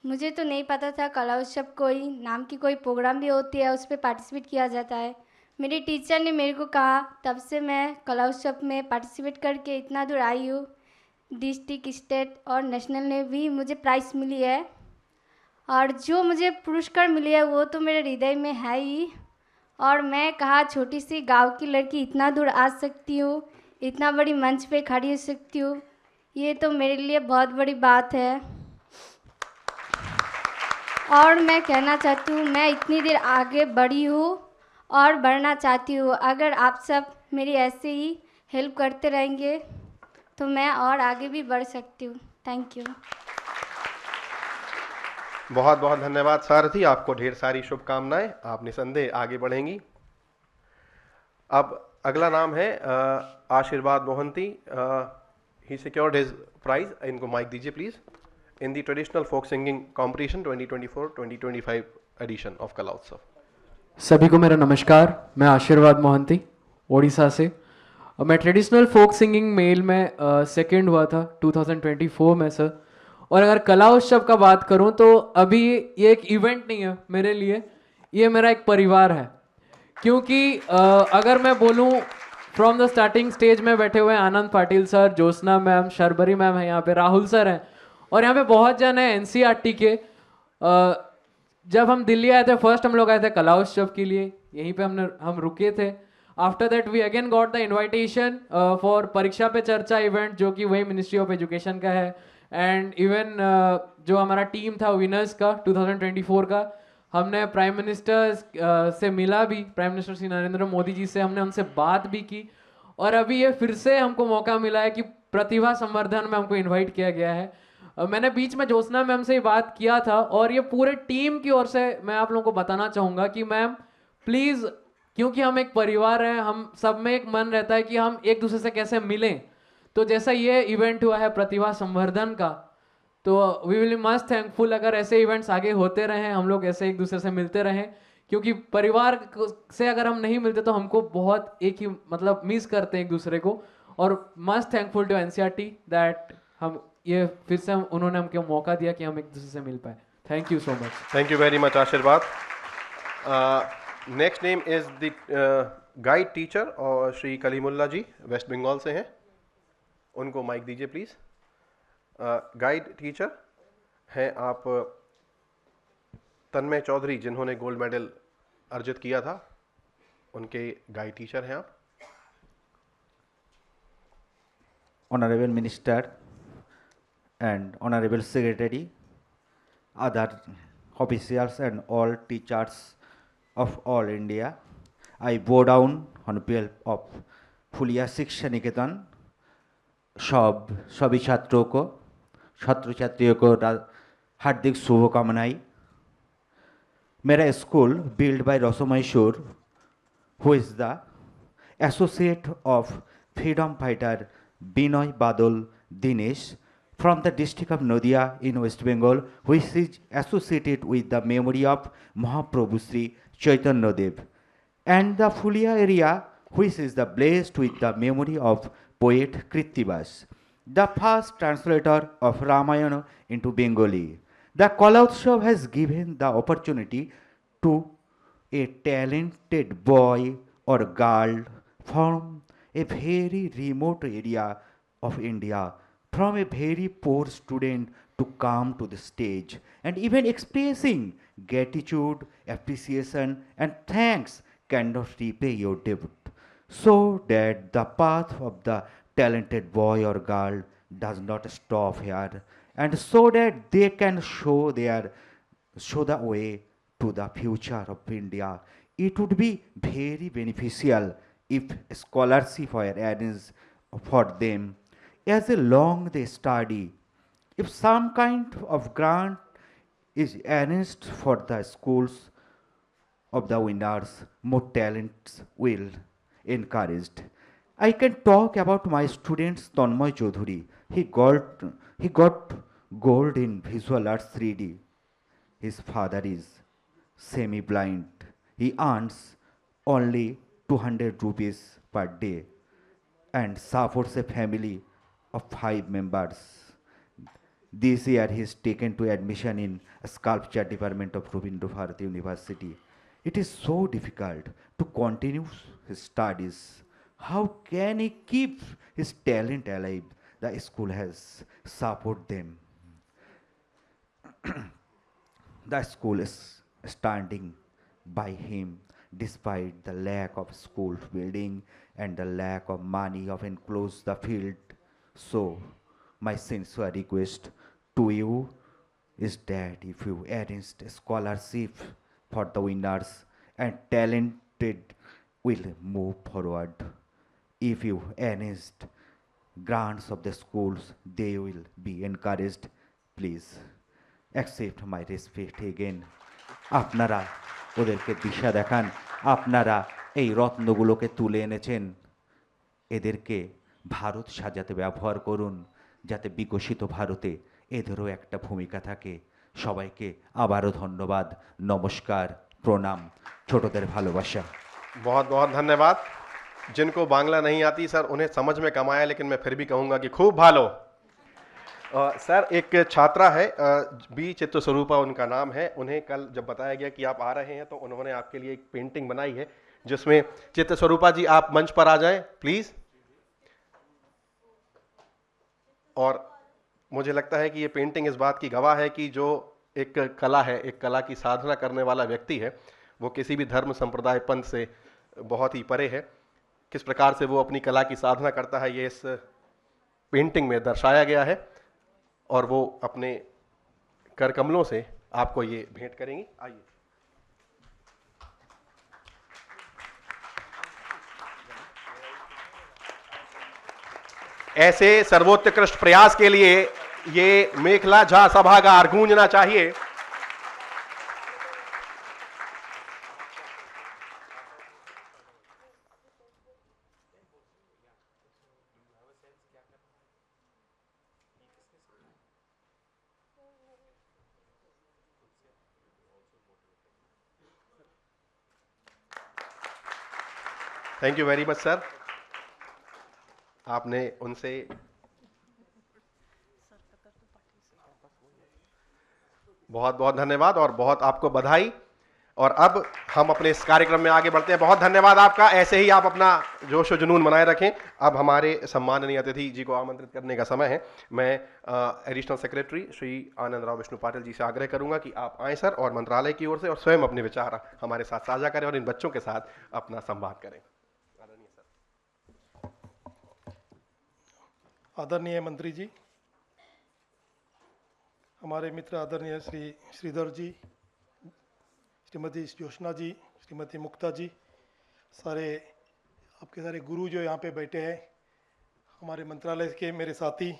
मुझे तो नहीं पता था कला उत्सव कोई नाम की कोई प्रोग्राम भी होती है, उस पर पार्टिसिपेट किया जाता है। मेरे टीचर ने मेरे को कहा, तब से मैं कला उत्सव में पार्टिसिपेट करके इतना दूर आई हूँ। डिस्ट्रिक्ट, स्टेट और नेशनल में भी मुझे प्राइज़ मिली है, और जो मुझे पुरस्कार मिली है वो तो मेरे हृदय में है ही। और मैं कहा, छोटी सी गांव की लड़की इतना दूर आ सकती हूँ, इतना बड़ी मंच पे खड़ी हो सकती हूँ, ये तो मेरे लिए बहुत बड़ी बात है। और मैं कहना चाहती हूँ, मैं इतनी देर आगे बढ़ी हूँ और बढ़ना चाहती हूँ। अगर आप सब मेरी ऐसे ही हेल्प करते रहेंगे तो मैं और आगे भी बढ़ सकती हूँ। Thank you. बहुत बहुत धन्यवाद सारथी, आपको ढेर सारी शुभकामनाएं, आप निसंदेह आगे बढ़ेंगी। अब अगला नाम है Ashirwad Mohanty. He secured his prize, इनको माइक दीजिए please, in the traditional folk singing competition 2024-2025 edition of Kala Utsav. सभी को मेरा नमस्कार, मैं आशीर्वाद मोहंती ओडिशा से। मैं ट्रेडिशनल फोक सिंगिंग मेल में सेकंड हुआ था 2024 में सर। और अगर कला उत्सव का बात करूं तो अभी ये एक इवेंट नहीं है मेरे लिए, ये मेरा एक परिवार है। क्योंकि अगर मैं बोलूं फ्रॉम द स्टार्टिंग स्टेज में बैठे हुए Anand Patil sir, Jyotsna ma'am, Sharbari ma'am है यहाँ पे, राहुल सर हैं, और यहाँ पे बहुत जन है NCERT के। जब हम दिल्ली आए थे, फर्स्ट हम लोग आए थे कला उत्सव के लिए, यहीं पे हम रुके थे। After that we again got the invitation for Pariksha Pe चर्चा इवेंट, जो कि वही मिनिस्ट्री ऑफ एजुकेशन का है। एंड इवन जो हमारा टीम था विनर्स का 2024 का, हमने प्राइम मिनिस्टर से मिला भी, प्राइम मिनिस्टर श्री नरेंद्र मोदी जी से हमने उनसे बात भी की। और अभी ये फिर से हमको मौका मिला है कि प्रतिभा संवर्धन में हमको इन्वाइट किया गया है। मैंने बीच में ज्योत्सना मैम से ही बात किया था, और ये पूरे टीम की ओर से मैं आप लोगों को बताना चाहूँगा कि मैम प्लीज़, क्योंकि हम एक परिवार हैं, हम सब में एक मन रहता है कि हम एक दूसरे से कैसे मिलें। तो जैसा ये इवेंट हुआ है प्रतिभा संवर्धन का, तो वी विल मस्ट थैंकफुल अगर ऐसे इवेंट्स आगे होते रहें, हम लोग ऐसे एक दूसरे से मिलते रहें। क्योंकि परिवार से अगर हम नहीं मिलते तो हमको बहुत एक ही मतलब मिस करते हैं एक दूसरे को। और must thankful to NCERT that हम ये फिर से उन्होंने हमको मौका दिया कि हम एक दूसरे से मिल पाए। Thank you so much. Thank you very much आशीर्वाद। Next name is the guide teacher, और श्री कलीमुल्ला जी वेस्ट बंगाल से हैं, उनको माइक दीजिए प्लीज। गाइड टीचर हैं आप तन्मय चौधरी, जिन्होंने गोल्ड मेडल अर्जित किया था, उनके गाइड टीचर हैं आप। Honorable Minister and Honorable Secretary, other officials and all teachers of all India, I bow down on behalf of फुलिया शिक्षा निकेतन सभी छात्रों को, छात्र छात्रियों को हार्दिक शुभकामनाएं। मेरा स्कूल बिल्ड बाय रसो Mysore, who is the associate of freedom fighter Binoy Badal Dinesh from the district of Nadia in West Bengal, which is associated with the memory of Mahaprabhu Sri Chaitanya Dev, and the Fulia area, which is the blessed with the memory of poet Krittivas, the first translator of Ramayana into Bengali. The Kala Utsav has given the opportunity to a talented boy or girl from a very remote area of India, from a very poor student, to come to the stage and even expressing gratitude, appreciation and thanks cannot repay your debt, so that the path of the talented boy or girl does not stop here, and so that they can show their show the way to the future of India. It would be very beneficial if a scholarship were arranged for them as long they study. If some kind of grant is arranged for the schools of the winners, more talents will encouraged. I can talk about my student Tanmoy Chaudhuri. He got gold in visual arts 3D. His father is semi-blind. He earns only 200 rupees per day and supports a family of 5 members. This year he is taken to admission in sculpture department of Rabindra Bharati University. It is so difficult to continue his studies. How can he keep his talent alive? The school has support them. The school is standing by him despite the lack of school building and the lack of money of enclose the field. So my sincere request to you is that if you arrange a scholarship for the winners and talented will move forward. If you arrange grants of the schools, they will be encouraged. Please accept my respect again. আপনারা ওদেরকে দিশা দেখান, আপনারা এই রত্নগুলোকে তুলে এনেছেন, এদেরকে ভারত সাজাতে ব্যবহার করুন যাতে বিকশিত ভারতে এদেরও একটা ভূমিকা থাকে। সবাইকে আবারও ধন্যবাদ, নমস্কার, প্রণাম, ছোটদের ভালোবাসা। बहुत बहुत धन्यवाद। जिनको बांग्ला नहीं आती सर उन्हें समझ में कम आया, लेकिन मैं फिर भी कहूँगा कि खूब भालो। सर एक छात्रा है बी चित्र स्वरूपा उनका नाम है। उन्हें कल जब बताया गया कि आप आ रहे हैं तो उन्होंने आपके लिए एक पेंटिंग बनाई है जिसमें चित्र स्वरूपा जी आप मंच पर आ जाएं प्लीज। और मुझे लगता है कि ये पेंटिंग इस बात की गवाह है कि जो एक कला है, एक कला की साधना करने वाला व्यक्ति है, वो किसी भी धर्म संप्रदाय पंथ से बहुत ही परे है। किस प्रकार से वो अपनी कला की साधना करता है ये इस पेंटिंग में दर्शाया गया है और वो अपने कर कमलों से आपको ये भेंट करेंगी। आइए। ऐसे सर्वोत्कृष्ट प्रयास के लिए ये मेखला झा सभागार गूंजना चाहिए। Thank you very much sir. आपने उनसे बहुत बहुत धन्यवाद और बहुत आपको बधाई। और अब हम अपने इस कार्यक्रम में आगे बढ़ते हैं। बहुत धन्यवाद आपका, ऐसे ही आप अपना जोश और जुनून बनाए रखें। अब हमारे सम्माननीय अतिथि जी को आमंत्रित करने का समय है। मैं एडिशनल सेक्रेटरी श्री आनंद राव विष्णु पाटिल जी से आग्रह करूंगा कि आप आएँ सर और मंत्रालय की ओर से और स्वयं अपने विचार हमारे साथ साझा करें और इन बच्चों के साथ अपना संवाद करें। आदरणीय मंत्री जी, हमारे मित्र आदरणीय श्री श्रीधर जी, श्रीमती ज्योत्सना जी, श्रीमती मुक्ता जी, सारे आपके सारे गुरु जो यहाँ पे बैठे हैं, हमारे मंत्रालय के मेरे साथी,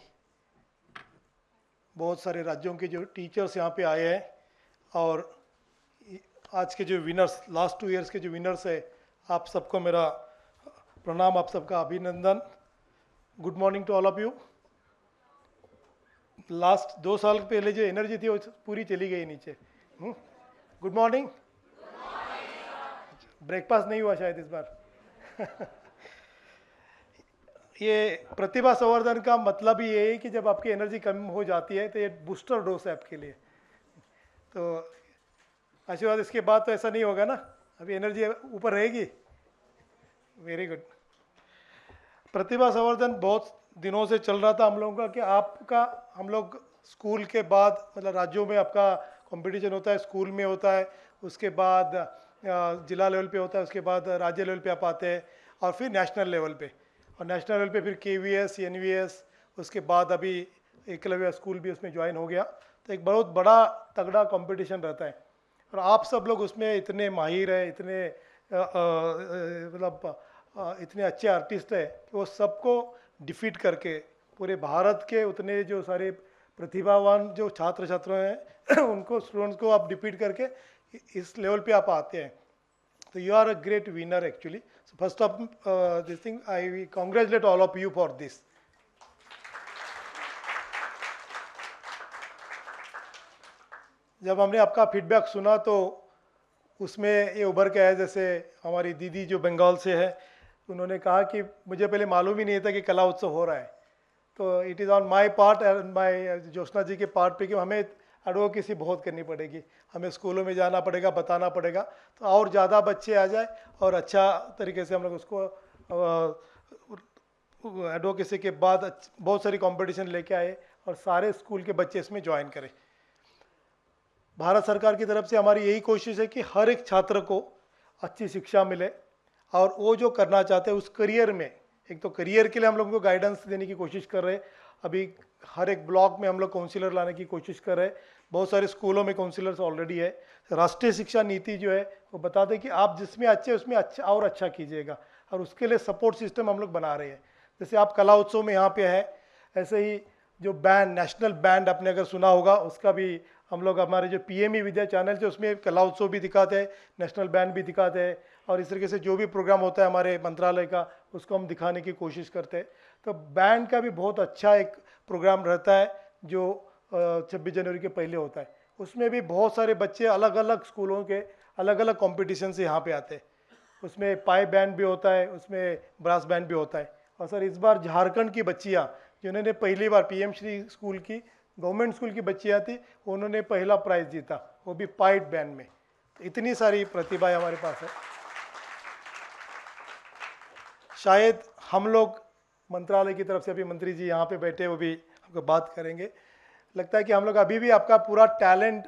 बहुत सारे राज्यों के जो टीचर्स यहाँ पे आए हैं और आज के जो विनर्स, लास्ट 2 इयर्स के जो विनर्स है, आप सबको मेरा प्रणाम, आप सबका अभिनंदन। Good morning to all of you. Last 2 साल पहले जो एनर्जी थी वो पूरी चली गई नीचे। Good morning. ब्रेकफास्ट नहीं हुआ शायद इस बार। ये प्रतिभा संवर्धन का मतलब ही ये है कि जब आपकी एनर्जी कम हो जाती है तो ये बूस्टर डोज है आपके लिए। तो आशीर्वाद, इसके बाद तो ऐसा नहीं होगा ना, अभी एनर्जी ऊपर रहेगी। Very good. प्रतिभा संवर्धन बहुत दिनों से चल रहा था हम लोगों का कि आपका, हम लोग स्कूल के बाद मतलब राज्यों में आपका कंपटीशन होता है, स्कूल में होता है, उसके बाद जिला लेवल पे होता है, उसके बाद राज्य लेवल पे आप आते हैं और फिर नेशनल लेवल पे, और नेशनल लेवल पे फिर KVS, NVS, उसके बाद अभी एकलव्य स्कूल भी उसमें ज्वाइन हो गया। तो एक बहुत बड़ा तगड़ा कंपटीशन रहता है और आप सब लोग उसमें इतने माहिर हैं, इतने मतलब इतने अच्छे आर्टिस्ट हैं कि वो सबको डिफीट करके पूरे भारत के उतने जो सारे प्रतिभावान जो छात्र छात्रा हैं उनको स्टूडेंट्स को आप डिफीट करके इस लेवल पे आप आते हैं. So you are a great winner actually. So first of this thing, I congratulate all of you for this. जब हमने आपका फीडबैक सुना तो उसमें ये उभर के आया, जैसे हमारी दीदी जो बंगाल से है उन्होंने कहा कि मुझे पहले मालूम ही नहीं था कि कला उत्सव हो रहा है. तो it is on my part and my Jyotsna ji के पार्ट पे कि हमें एडवोकेसी बहुत करनी पड़ेगी, हमें स्कूलों में जाना पड़ेगा, बताना पड़ेगा, तो और ज़्यादा बच्चे आ जाए और अच्छा तरीके से हम लोग उसको एडवोकेसी के बाद बहुत सारी कंपटीशन लेके आए और सारे स्कूल के बच्चे इसमें ज्वाइन करें. भारत सरकार की तरफ से हमारी यही कोशिश है कि हर एक छात्र को अच्छी शिक्षा मिले और वो जो करना चाहते हैं उस करियर में, एक तो करियर के लिए हम लोगों को गाइडेंस देने की कोशिश कर रहे हैं. अभी हर एक ब्लॉक में हम लोग काउंसिलर लाने की कोशिश कर रहे हैं. बहुत सारे स्कूलों में काउंसिलर्स ऑलरेडी है. राष्ट्रीय शिक्षा नीति जो है वो बताते हैं कि आप जिसमें अच्छे उसमें अच्छा और अच्छा कीजिएगा और उसके लिए सपोर्ट सिस्टम हम लोग बना रहे हैं. जैसे आप कला उत्सव में यहाँ पे है, ऐसे ही जो बैंड, नेशनल बैंड आपने अगर सुना होगा, उसका भी हम लोग हमारे जो PME विद्या चैनल से उसमें कला उत्सव भी दिखाते हैं, नेशनल बैंड भी दिखाते हैं और इस तरीके से जो भी प्रोग्राम होता है हमारे मंत्रालय का उसको हम दिखाने की कोशिश करते हैं. तो बैंड का भी बहुत अच्छा एक प्रोग्राम रहता है जो 26 जनवरी के पहले होता है. उसमें भी बहुत सारे बच्चे अलग अलग स्कूलों के अलग अलग कॉम्पिटिशन से यहाँ पे आते हैं. उसमें पाइप बैंड भी होता है, उसमें ब्रास बैंड भी होता है. और सर इस बार झारखंड की बच्चियाँ जिन्होंने पहली बार PM श्री स्कूल की गवर्नमेंट स्कूल की बच्चियाँ थी, उन्होंने पहला प्राइज़ जीता, वो भी पाइप बैंड में. तो इतनी सारी प्रतिभाएं हमारे पास है. शायद हम लोग मंत्रालय की तरफ से, अभी मंत्री जी यहाँ पे बैठे वो भी आपको बात करेंगे, लगता है कि हम लोग अभी भी आपका पूरा टैलेंट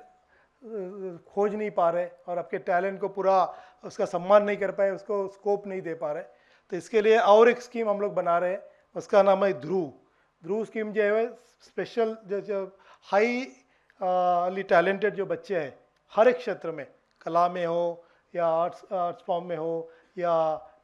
खोज नहीं पा रहे और आपके टैलेंट को पूरा उसका सम्मान नहीं कर पाए, उसको स्कोप नहीं दे पा रहे. तो इसके लिए और एक स्कीम हम लोग बना रहे हैं, उसका नाम है ध्रुव स्कीम जो है स्पेशल जो हाईली टैलेंटेड जो बच्चे हैं हर एक क्षेत्र में, कला में हो या आर्ट्स फॉर्म में हो या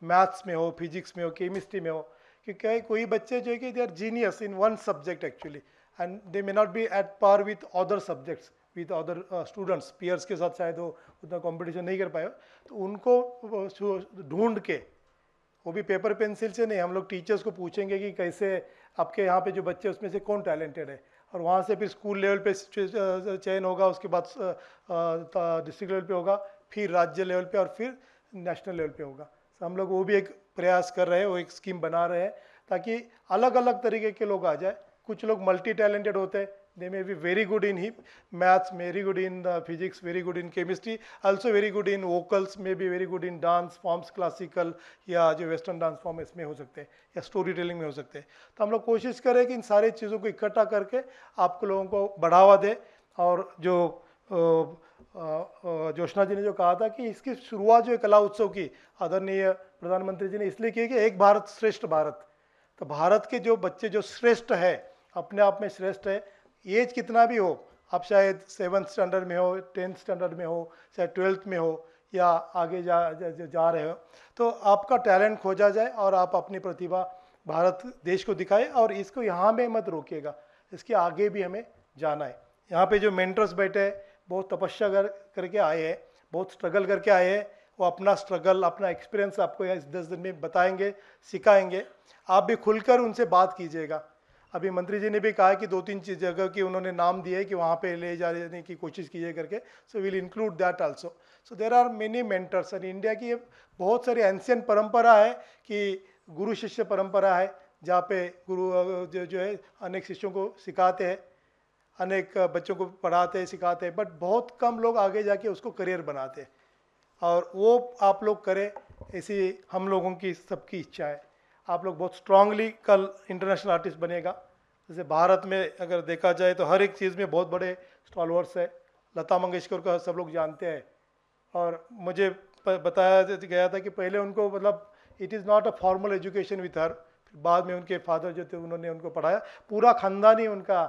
मैथ्स में हो, फिजिक्स में हो, केमिस्ट्री में हो, क्योंकि कोई बच्चे जो है कि they are genius in one subject actually and they may not be at par with other subjects, with other students, peers के साथ शायद वो उतना कंपटीशन नहीं कर पाए. तो उनको ढूंढ के, वो भी पेपर पेंसिल से नहीं, हम लोग टीचर्स को पूछेंगे कि कैसे आपके यहाँ पे जो बच्चे उसमें से कौन टैलेंटेड है, और वहाँ से फिर स्कूल लेवल पे चयन होगा, उसके बाद डिस्ट्रिक्ट लेवल पे होगा, फिर राज्य लेवल पे और फिर नेशनल लेवल पे होगा. तो हम लोग वो भी एक प्रयास कर रहे हैं, वो एक स्कीम बना रहे हैं ताकि अलग अलग तरीके के लोग आ जाए. कुछ लोग मल्टी टैलेंटेड होते हैं, they may be very good in maths, very good in physics, very good in chemistry, also very good in vocals, maybe very good in dance forms, classical या जो वेस्टर्न डांस फॉर्म इसमें हो सकते हैं या story telling में हो सकते हैं. तो हम लोग कोशिश करें कि इन सारी चीज़ों को इकट्ठा करके आपको लोगों को बढ़ावा दे. और जो ज्योत्सना जी ने जो कहा था कि इसकी शुरुआत जो कला उत्सव की आदरणीय प्रधानमंत्री जी ने इसलिए की कि एक भारत श्रेष्ठ भारत. तो भारत के जो बच्चे जो श्रेष्ठ है, अपने आप में श्रेष्ठ है, एज कितना भी हो, आप शायद 7th स्टैंडर्ड में हो, 10th स्टैंडर्ड में हो, चाहे 12th में हो या आगे जा रहे हो, तो आपका टैलेंट खोजा जाए और आप अपनी प्रतिभा भारत देश को दिखाए और इसको यहाँ में मत रोकिएगा, इसके आगे भी हमें जाना है. यहाँ पे जो मेंटर्स बैठे हैं बहुत तपस्या करके आए हैं, बहुत स्ट्रगल करके आए हैं, वो अपना स्ट्रगल, अपना एक्सपीरियंस आपको इस 10 दिन में बताएंगे, सिखाएंगे. आप भी खुलकर उनसे बात कीजिएगा. अभी मंत्री जी ने भी कहा कि 2-3 जगह की उन्होंने नाम दिए कि वहाँ पे ले जाने की कोशिश कीजिए करके. So will include that also. So there are many mentors in India की. बहुत सारी एंशियंट परंपरा है कि गुरु शिष्य परंपरा है, जहाँ पे गुरु जो है अनेक शिष्यों को सिखाते हैं, अनेक बच्चों को पढ़ाते हैं, सिखाते हैं, बट बहुत कम लोग आगे जाके उसको करियर बनाते हैं. और वो आप लोग करें, ऐसी हम लोगों की सबकी इच्छा है. आप लोग बहुत स्ट्रांगली कल इंटरनेशनल आर्टिस्ट बनेगा. जैसे भारत में अगर देखा जाए तो हर एक चीज़ में बहुत बड़े स्टॉलवर्स है. लता मंगेशकर को सब लोग जानते हैं और मुझे बताया गया था कि पहले उनको मतलब it is not a formal education with her. बाद में उनके फादर जो थे उन्होंने उनको पढ़ाया. पूरा ख़ानदान ही उनका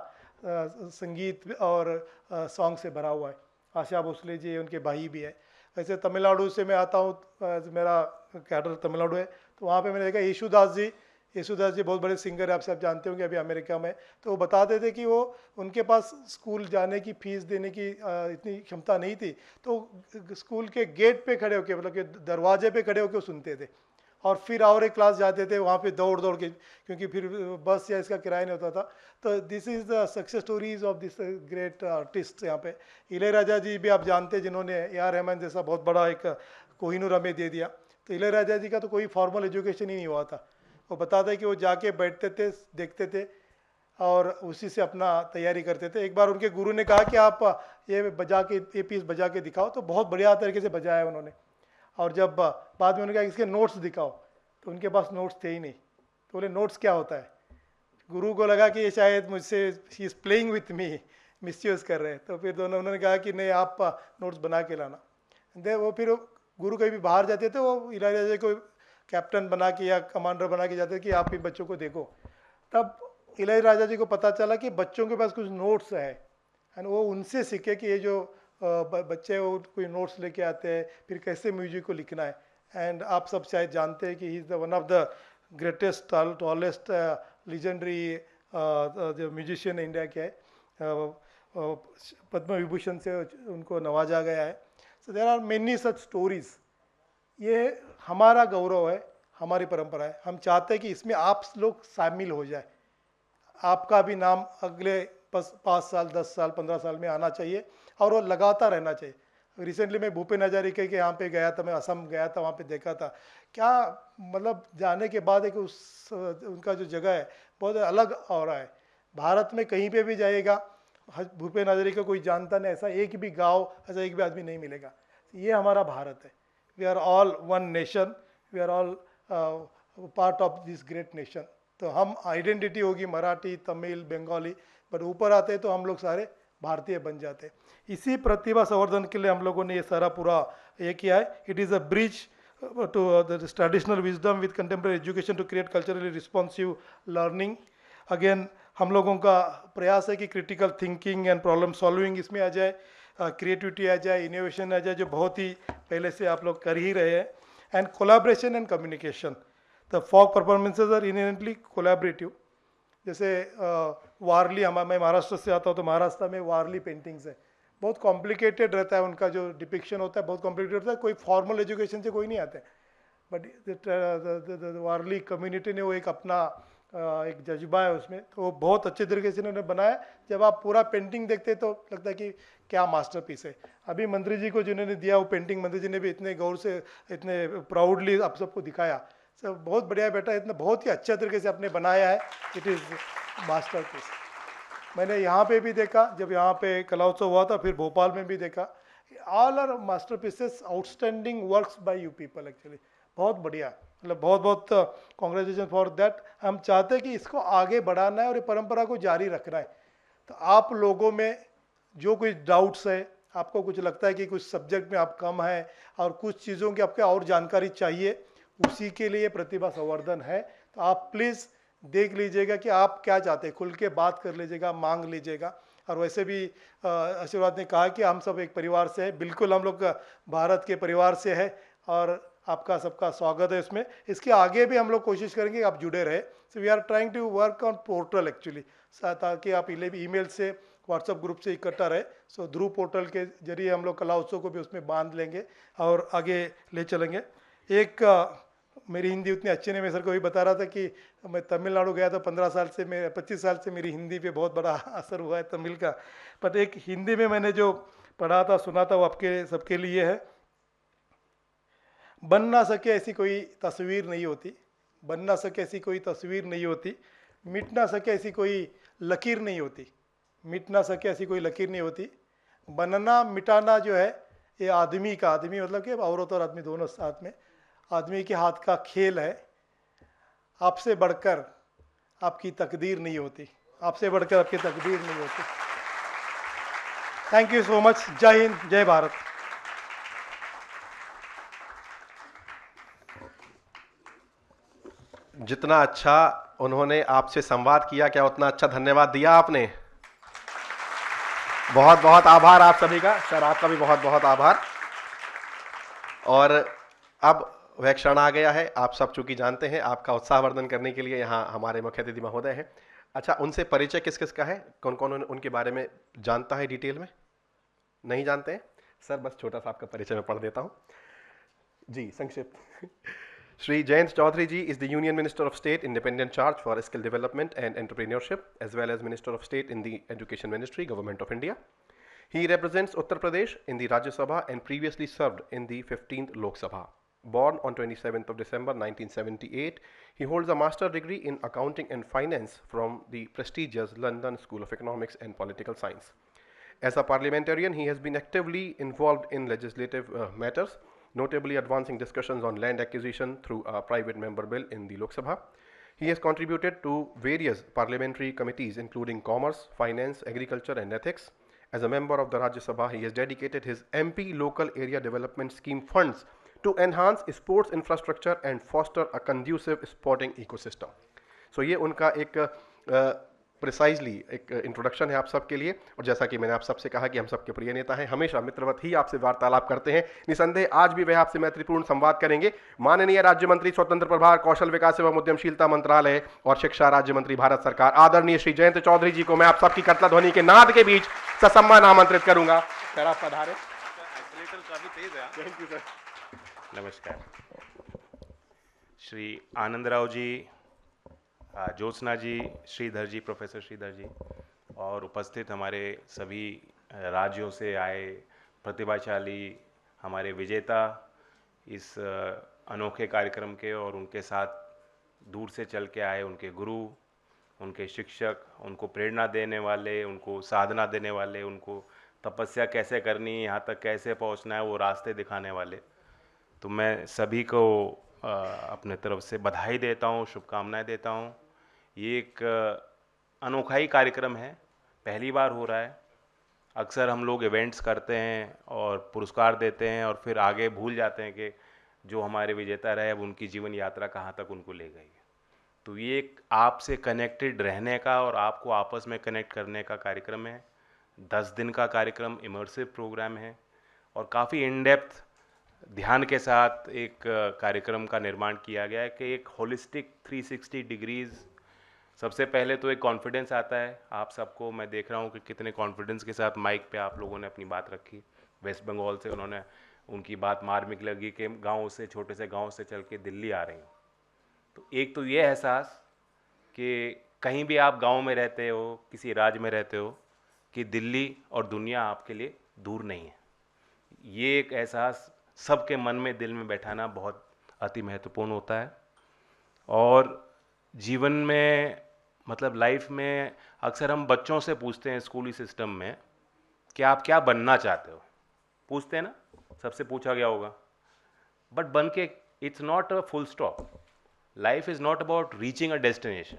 संगीत और सॉन्ग से भरा हुआ है। आशा भोसले जी उनके भाई भी है। वैसे तमिलनाडु से मैं आता हूँ, मेरा कैडर तमिलनाडु है, तो वहाँ पे मैंने देखा यशुदास जी बहुत बड़े सिंगर है, आप सब जानते होंगे, अभी अमेरिका में। तो वो बताते थे कि वो उनके पास स्कूल जाने की फीस देने की इतनी क्षमता नहीं थी, तो स्कूल के गेट पे खड़े होकर, मतलब कि दरवाजे पे खड़े होकर सुनते थे, और फिर और एक क्लास जाते थे वहाँ पे दौड़ दौड़ के, क्योंकि फिर बस या इसका किराया नहीं होता था। तो this is the success stories of this great artist. यहाँ पे इलैयाराजा जी भी आप जानते हैं, जिन्होंने ए.आर. रहमान जैसा बहुत बड़ा एक कोहिनूर हमें दे दिया। तो इलैयाराजा जी का तो कोई फॉर्मल एजुकेशन ही नहीं हुआ था। वो बताता है कि वो जाके बैठते थे, देखते थे और उसी से अपना तैयारी करते थे। एक बार उनके गुरु ने कहा कि आप ये बजा के, ये पीस बजा के दिखाओ, तो बहुत बढ़िया तरीके से बजाया उन्होंने। और जब बाद में उन्होंने कहा इसके नोट्स दिखाओ, तो उनके पास नोट्स थे ही नहीं। तो बोले नोट्स क्या होता है? गुरु को लगा कि ये शायद मुझसे she is playing with me, misuse कर रहे हैं। तो फिर दोनों उन्होंने कहा कि नहीं, आप नोट्स बना के लाना। दे वो फिर गुरु कहीं भी बाहर जाते थे, वो इलैयाराजा को कैप्टन बना के या कमांडर बना के जाते कि आप इन बच्चों को देखो। तब इलैयाराजा जी को पता चला कि बच्चों के पास कुछ नोट्स है, एंड वो उनसे सीखे कि ये जो बच्चे वो कोई नोट्स लेके आते हैं, फिर कैसे म्यूजिक को लिखना है। एंड आप सब शायद जानते हैं कि he is the one of the greatest tallest legendary जो म्यूजिशियन इंडिया के है। पद्म विभूषण से उनको नवाजा गया है। So there are many such stories. ये हमारा गौरव है, हमारी परंपरा है। हम चाहते हैं कि इसमें आप लोग शामिल हो जाए, आपका भी नाम अगले 5 साल, 10 साल, 15 साल में आना चाहिए, और वो लगातार रहना चाहिए। रिसेंटली मैं भूपेन हजारिका के यहाँ पे गया था, मैं असम गया था, वहाँ पे देखा था क्या, मतलब जाने के बाद एक उनका जो जगह है बहुत अलग हो रहा है। भारत में कहीं पे भी जाएगा भूपेन हजारिका कोई जानता नहीं, ऐसा एक भी गांव, ऐसा एक भी आदमी नहीं मिलेगा। ये हमारा भारत है। We are all one nation, we are all part of this great nation. तो हम आइडेंटिटी होगी मराठी, तमिल, बंगाली, बट ऊपर आते हैं तो हम लोग सारे भारतीय बन जाते हैं। इसी प्रतिभा संवर्धन के लिए हम लोगों ने ये सारा पूरा ये किया है। It is a bridge to the traditional wisdom with contemporary education to create culturally responsive learning. Again हम लोगों का प्रयास है कि critical thinking and problem solving इसमें आ जाए, क्रिएटिविटी आ जाए, इनोवेशन आ जाए, जो बहुत ही पहले से आप लोग कर ही रहे हैं, and collaboration and communication. The folk performances are inherently collaborative. जैसे वारली, मैं महाराष्ट्र से आता हूँ, तो महाराष्ट्र में वारली पेंटिंग्स है, बहुत कॉम्प्लिकेटेड रहता है, उनका जो डिपिक्शन होता है बहुत कॉम्प्लिकेटेड होता है, कोई फॉर्मल एजुकेशन से कोई नहीं आता है, बट वारली कम्युनिटी ने वो एक अपना एक जज्बा है उसमें, तो वो बहुत अच्छे तरीके से उन्होंने बनाया। जब आप पूरा पेंटिंग देखते तो लगता है कि क्या मास्टरपीस है। अभी मंत्री जी को जिन्होंने दिया वो पेंटिंग, मंत्री जी ने भी इतने गौर से, इतने प्राउडली आप सबको दिखाया। सब बहुत बढ़िया बेटा, इतना बहुत ही अच्छा तरीके से आपने बनाया है। It is masterpiece. मैंने यहाँ पे भी देखा, जब यहाँ पे कला उत्सव हुआ था, फिर भोपाल में भी देखा। All are masterpieces, outstanding works by you people actually. बहुत बढ़िया, मतलब बहुत बहुत कॉन्ग्रेचुलेशन फॉर दैट। हम चाहते हैं कि इसको आगे बढ़ाना है और ये परंपरा को जारी रखना है। तो आप लोगों में जो कुछ डाउट्स है, आपको कुछ लगता है कि कुछ सब्जेक्ट में आप कम है और कुछ चीज़ों की आपको और जानकारी चाहिए, उसी के लिए प्रतिभा संवर्धन है। तो आप प्लीज़ देख लीजिएगा कि आप क्या चाहते हैं, खुल के बात कर लीजिएगा, मांग लीजिएगा। और वैसे भी आशीर्वाद ने कहा कि हम सब एक परिवार से हैं, बिल्कुल हम लोग भारत के परिवार से है, और आपका सबका स्वागत है इसमें। इसके आगे भी हम लोग कोशिश करेंगे कि आप जुड़े रहे। So we are trying to work on portal actually, ताकि आप ईमेल से, व्हाट्सएप ग्रुप से इकट्ठा रहे। सो ध्रुव पोर्टल के जरिए हम लोग कला उत्सव को भी उसमें बांध लेंगे और आगे ले चलेंगे। एक मेरी हिंदी उतनी अच्छी नहीं, मैं सर को भी बता रहा था कि मैं तमिलनाडु गया था 15 साल से, 25 साल से मेरी हिंदी पे बहुत बड़ा असर हुआ है तमिल का। बट एक हिंदी में मैंने जो पढ़ा था, सुना था, वो आपके सबके लिए है। बन ना सके ऐसी कोई तस्वीर नहीं होती, बन ना सके ऐसी कोई तस्वीर नहीं होती, मिट ना सके ऐसी कोई लकीर नहीं होती, मिट ना सके ऐसी कोई लकीर नहीं होती। बनना मिटाना जो है ये आदमी का, आदमी मतलब कि औरत और आदमी दोनों साथ में, आदमी के हाथ का खेल है। आपसे बढ़कर आपकी तकदीर नहीं होती, आपसे बढ़कर आपकी तकदीर नहीं होती। Thank you so much. जय हिंद, जय भारत। जितना अच्छा उन्होंने आपसे संवाद किया, क्या उतना अच्छा धन्यवाद दिया आपने? बहुत बहुत आभार आप सभी का। सर आपका भी बहुत बहुत आभार। और अब वह क्षण आ गया है, आप सब चूंकि जानते हैं, आपका उत्साहवर्धन करने के लिए यहाँ हमारे मुख्य अतिथि महोदय हैं। अच्छा, उनसे परिचय किस किस का है, कौन कौन उनके बारे में जानता है डिटेल में? नहीं जानते हैं? सर बस छोटा सा आपका परिचय मैं पढ़ देता हूँ जी, संक्षिप्त। Shri Jayant Chaudhary ji is the Union Minister of State, Independent Charge for Skill Development and Entrepreneurship, as well as Minister of State in the Education Ministry, Government of India. He represents Uttar Pradesh in the Rajya Sabha and previously served in the 15th Lok Sabha. Born on 27th of December 1978, he holds a master degree in Accounting and Finance from the prestigious London School of Economics and Political Science. As a parliamentarian, he has been actively involved in legislative matters, notably advancing discussions on land acquisition through a private member bill in the Lok Sabha. He has contributed to various parliamentary committees including Commerce, Finance, Agriculture and Ethics. As a member of the Rajya Sabha, he has dedicated his MP Local Area Development Scheme funds to enhance sports infrastructure and foster a conducive sporting ecosystem. So ये उनका एक precisely एक introduction है आप सबके लिए। और जैसा कि मैंने आप सबसे कहा कि हम सबके प्रिय नेता हैं, हमेशा मित्रवत ही आपसे वार्तालाप करते हैं, निसंदेह आज भी वह आपसे मैत्रीपूर्ण संवाद करेंगे। माननीय राज्य मंत्री स्वतंत्र प्रभार, कौशल विकास एवं उद्यमशीलता मंत्रालय और शिक्षा राज्य मंत्री भारत सरकार, आदरणीय श्री जयंत चौधरी जी को मैं आप सबकी करतल ध्वनि के नाद के बीच ससम्मान आमंत्रित करूंगा। सर आप पधारें। Thank you sir. नमस्कार। श्री आनंदराव जी, ज्योत्सना जी, श्रीधर जी, प्रोफेसर श्रीधर जी और उपस्थित हमारे सभी राज्यों से आए प्रतिभाशाली हमारे विजेता इस अनोखे कार्यक्रम के, और उनके साथ दूर से चल के आए उनके गुरु, उनके शिक्षक, उनको प्रेरणा देने वाले, उनको साधना देने वाले, उनको तपस्या कैसे करनी, यहाँ तक कैसे पहुँचना है, वो रास्ते दिखाने वाले। तो मैं सभी को अपने तरफ से बधाई देता हूँ, शुभकामनाएं देता हूँ। ये एक अनोखा ही कार्यक्रम है, पहली बार हो रहा है। अक्सर हम लोग इवेंट्स करते हैं और पुरस्कार देते हैं और फिर आगे भूल जाते हैं कि जो हमारे विजेता रहे अब उनकी जीवन यात्रा कहाँ तक उनको ले गई है। तो ये एक आपसे कनेक्टेड रहने का और आपको आपस में कनेक्ट करने का कार्यक्रम है। 10 दिन का कार्यक्रम, इमर्सिव प्रोग्राम है और काफ़ी इन डेप्थ ध्यान के साथ एक कार्यक्रम का निर्माण किया गया है कि एक होलिस्टिक 360 डिग्रीज़। सबसे पहले तो एक कॉन्फिडेंस आता है आप सबको। मैं देख रहा हूँ कि कितने कॉन्फिडेंस के साथ माइक पे आप लोगों ने अपनी बात रखी। वेस्ट बंगाल से उन्होंने, उनकी बात मार्मिक लगी कि गाँव से, छोटे से गाँव से चल के दिल्ली आ रही हूँ। तो एक तो ये एहसास कि कहीं भी आप गाँव में रहते हो, किसी राज्य में रहते हो, कि दिल्ली और दुनिया आपके लिए दूर नहीं है। ये एक एहसास सबके मन में, दिल में बैठाना बहुत अति महत्वपूर्ण होता है। और जीवन में, मतलब लाइफ में, अक्सर हम बच्चों से पूछते हैं स्कूली सिस्टम में कि आप क्या बनना चाहते हो, पूछते हैं ना, सबसे पूछा गया होगा। बट बन के it's not a full stop. Life is not about reaching a destination,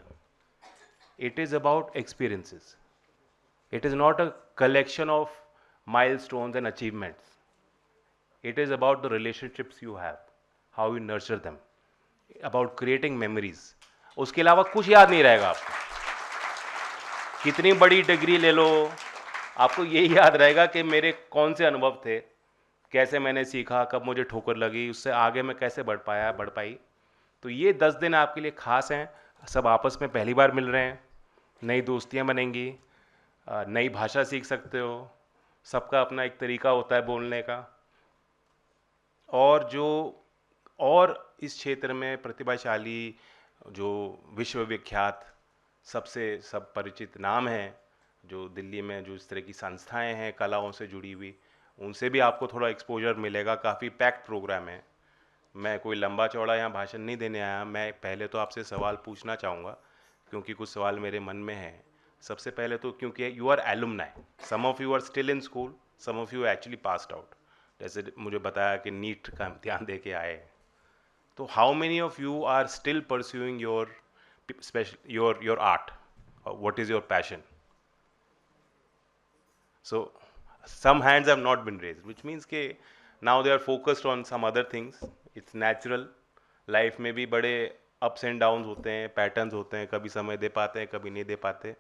it is about experiences. It is not a collection of milestones and achievements. It is about the relationships you have, how you nurture them, about creating memories. उसके अलावा कुछ याद नहीं रहेगा आपको। कितनी बड़ी degree ले लो, आपको यही याद रहेगा कि मेरे कौन से अनुभव थे, कैसे मैंने सीखा, कब मुझे ठोकर लगी, उससे आगे मैं कैसे बढ़ पाई। तो ये 10 दिन आपके लिए खास हैं। सब आपस में पहली बार मिल रहे हैं, नई दोस्तियाँ बनेंगी, नई भाषा सीख सकते हो। सबका अपना एक तरीका होता है बोलने का। और इस क्षेत्र में प्रतिभाशाली, जो विश्वविख्यात सब परिचित नाम हैं, जो दिल्ली में जो इस तरह की संस्थाएं हैं कलाओं से जुड़ी हुई, उनसे भी आपको थोड़ा एक्सपोजर मिलेगा। काफ़ी पैक्ड प्रोग्राम है। मैं कोई लंबा चौड़ा यहाँ भाषण नहीं देने आया। मैं पहले तो आपसे सवाल पूछना चाहूँगा, क्योंकि कुछ सवाल मेरे मन में हैं। सबसे पहले तो क्योंकि you are alumni, some of you are still in school, some of you actually passed out. जैसे मुझे बताया कि नीट का इम्तिहान दे के आए। तो how many of you are still pursuing your art? What is your passion? So some hands have not been raised, which means कि now they are focused on some other things. It's natural. Life में भी बड़े ups and downs होते हैं, patterns होते हैं, कभी समय दे पाते हैं, कभी नहीं दे पाते।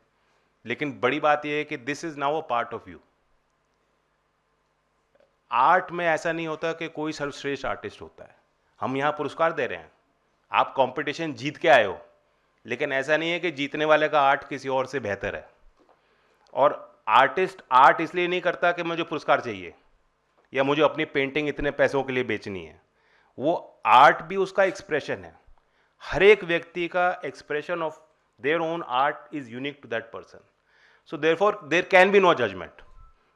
लेकिन बड़ी बात यह है कि this is now a part of you. Art में ऐसा नहीं होता कि कोई सर्वश्रेष्ठ आर्टिस्ट होता है। हम यहाँ पुरस्कार दे रहे हैं, आप कंपटीशन जीत के आए हो, लेकिन ऐसा नहीं है कि जीतने वाले का आर्ट किसी और से बेहतर है। और आर्टिस्ट आर्ट इसलिए नहीं करता कि मुझे पुरस्कार चाहिए या मुझे अपनी पेंटिंग इतने पैसों के लिए बेचनी है। वो आर्ट भी उसका एक्सप्रेशन है। हर एक व्यक्ति का expression of their own art is unique to that person. So therefore there can be no judgement.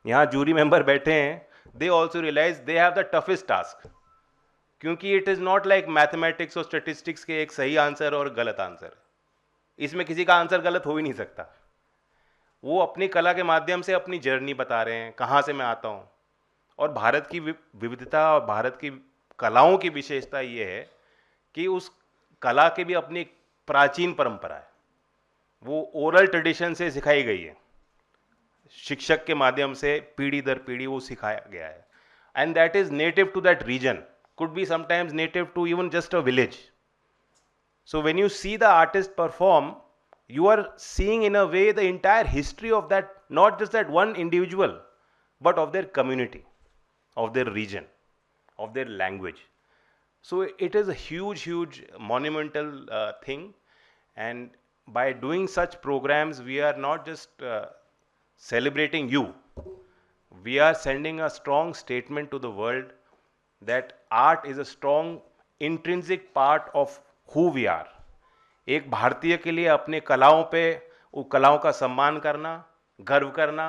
यहाँ जूरी मेंबर बैठे हैं, they also realise they have the toughest task, क्योंकि it is not like mathematics और statistics के एक सही answer और गलत आंसर। इसमें किसी का आंसर गलत हो ही नहीं सकता। वो अपनी कला के माध्यम से अपनी जर्नी बता रहे हैं, कहाँ से मैं आता हूँ। और भारत की विविधता और भारत की कलाओं की विशेषता ये है कि उस कला की भी अपनी एक प्राचीन परंपरा है, वो ओरल ट्रेडिशन से सिखाई गई है, शिक्षक के माध्यम से पीढ़ी दर पीढ़ी वो सिखाया गया है, and that is native to that region, could be sometimes native to even just a village. So when you see the artist perform, you are seeing in a way the entire history of that, not just that one individual, but of their community, of their region, of their language. So it is a huge monumental thing, and by doing such programs we are not just celebrating you, we are sending a strong statement to the world that art is a strong intrinsic part of who we are. एक भारतीय के लिए अपने कलाओं पे, वो कलाओं का सम्मान करना, गर्व करना,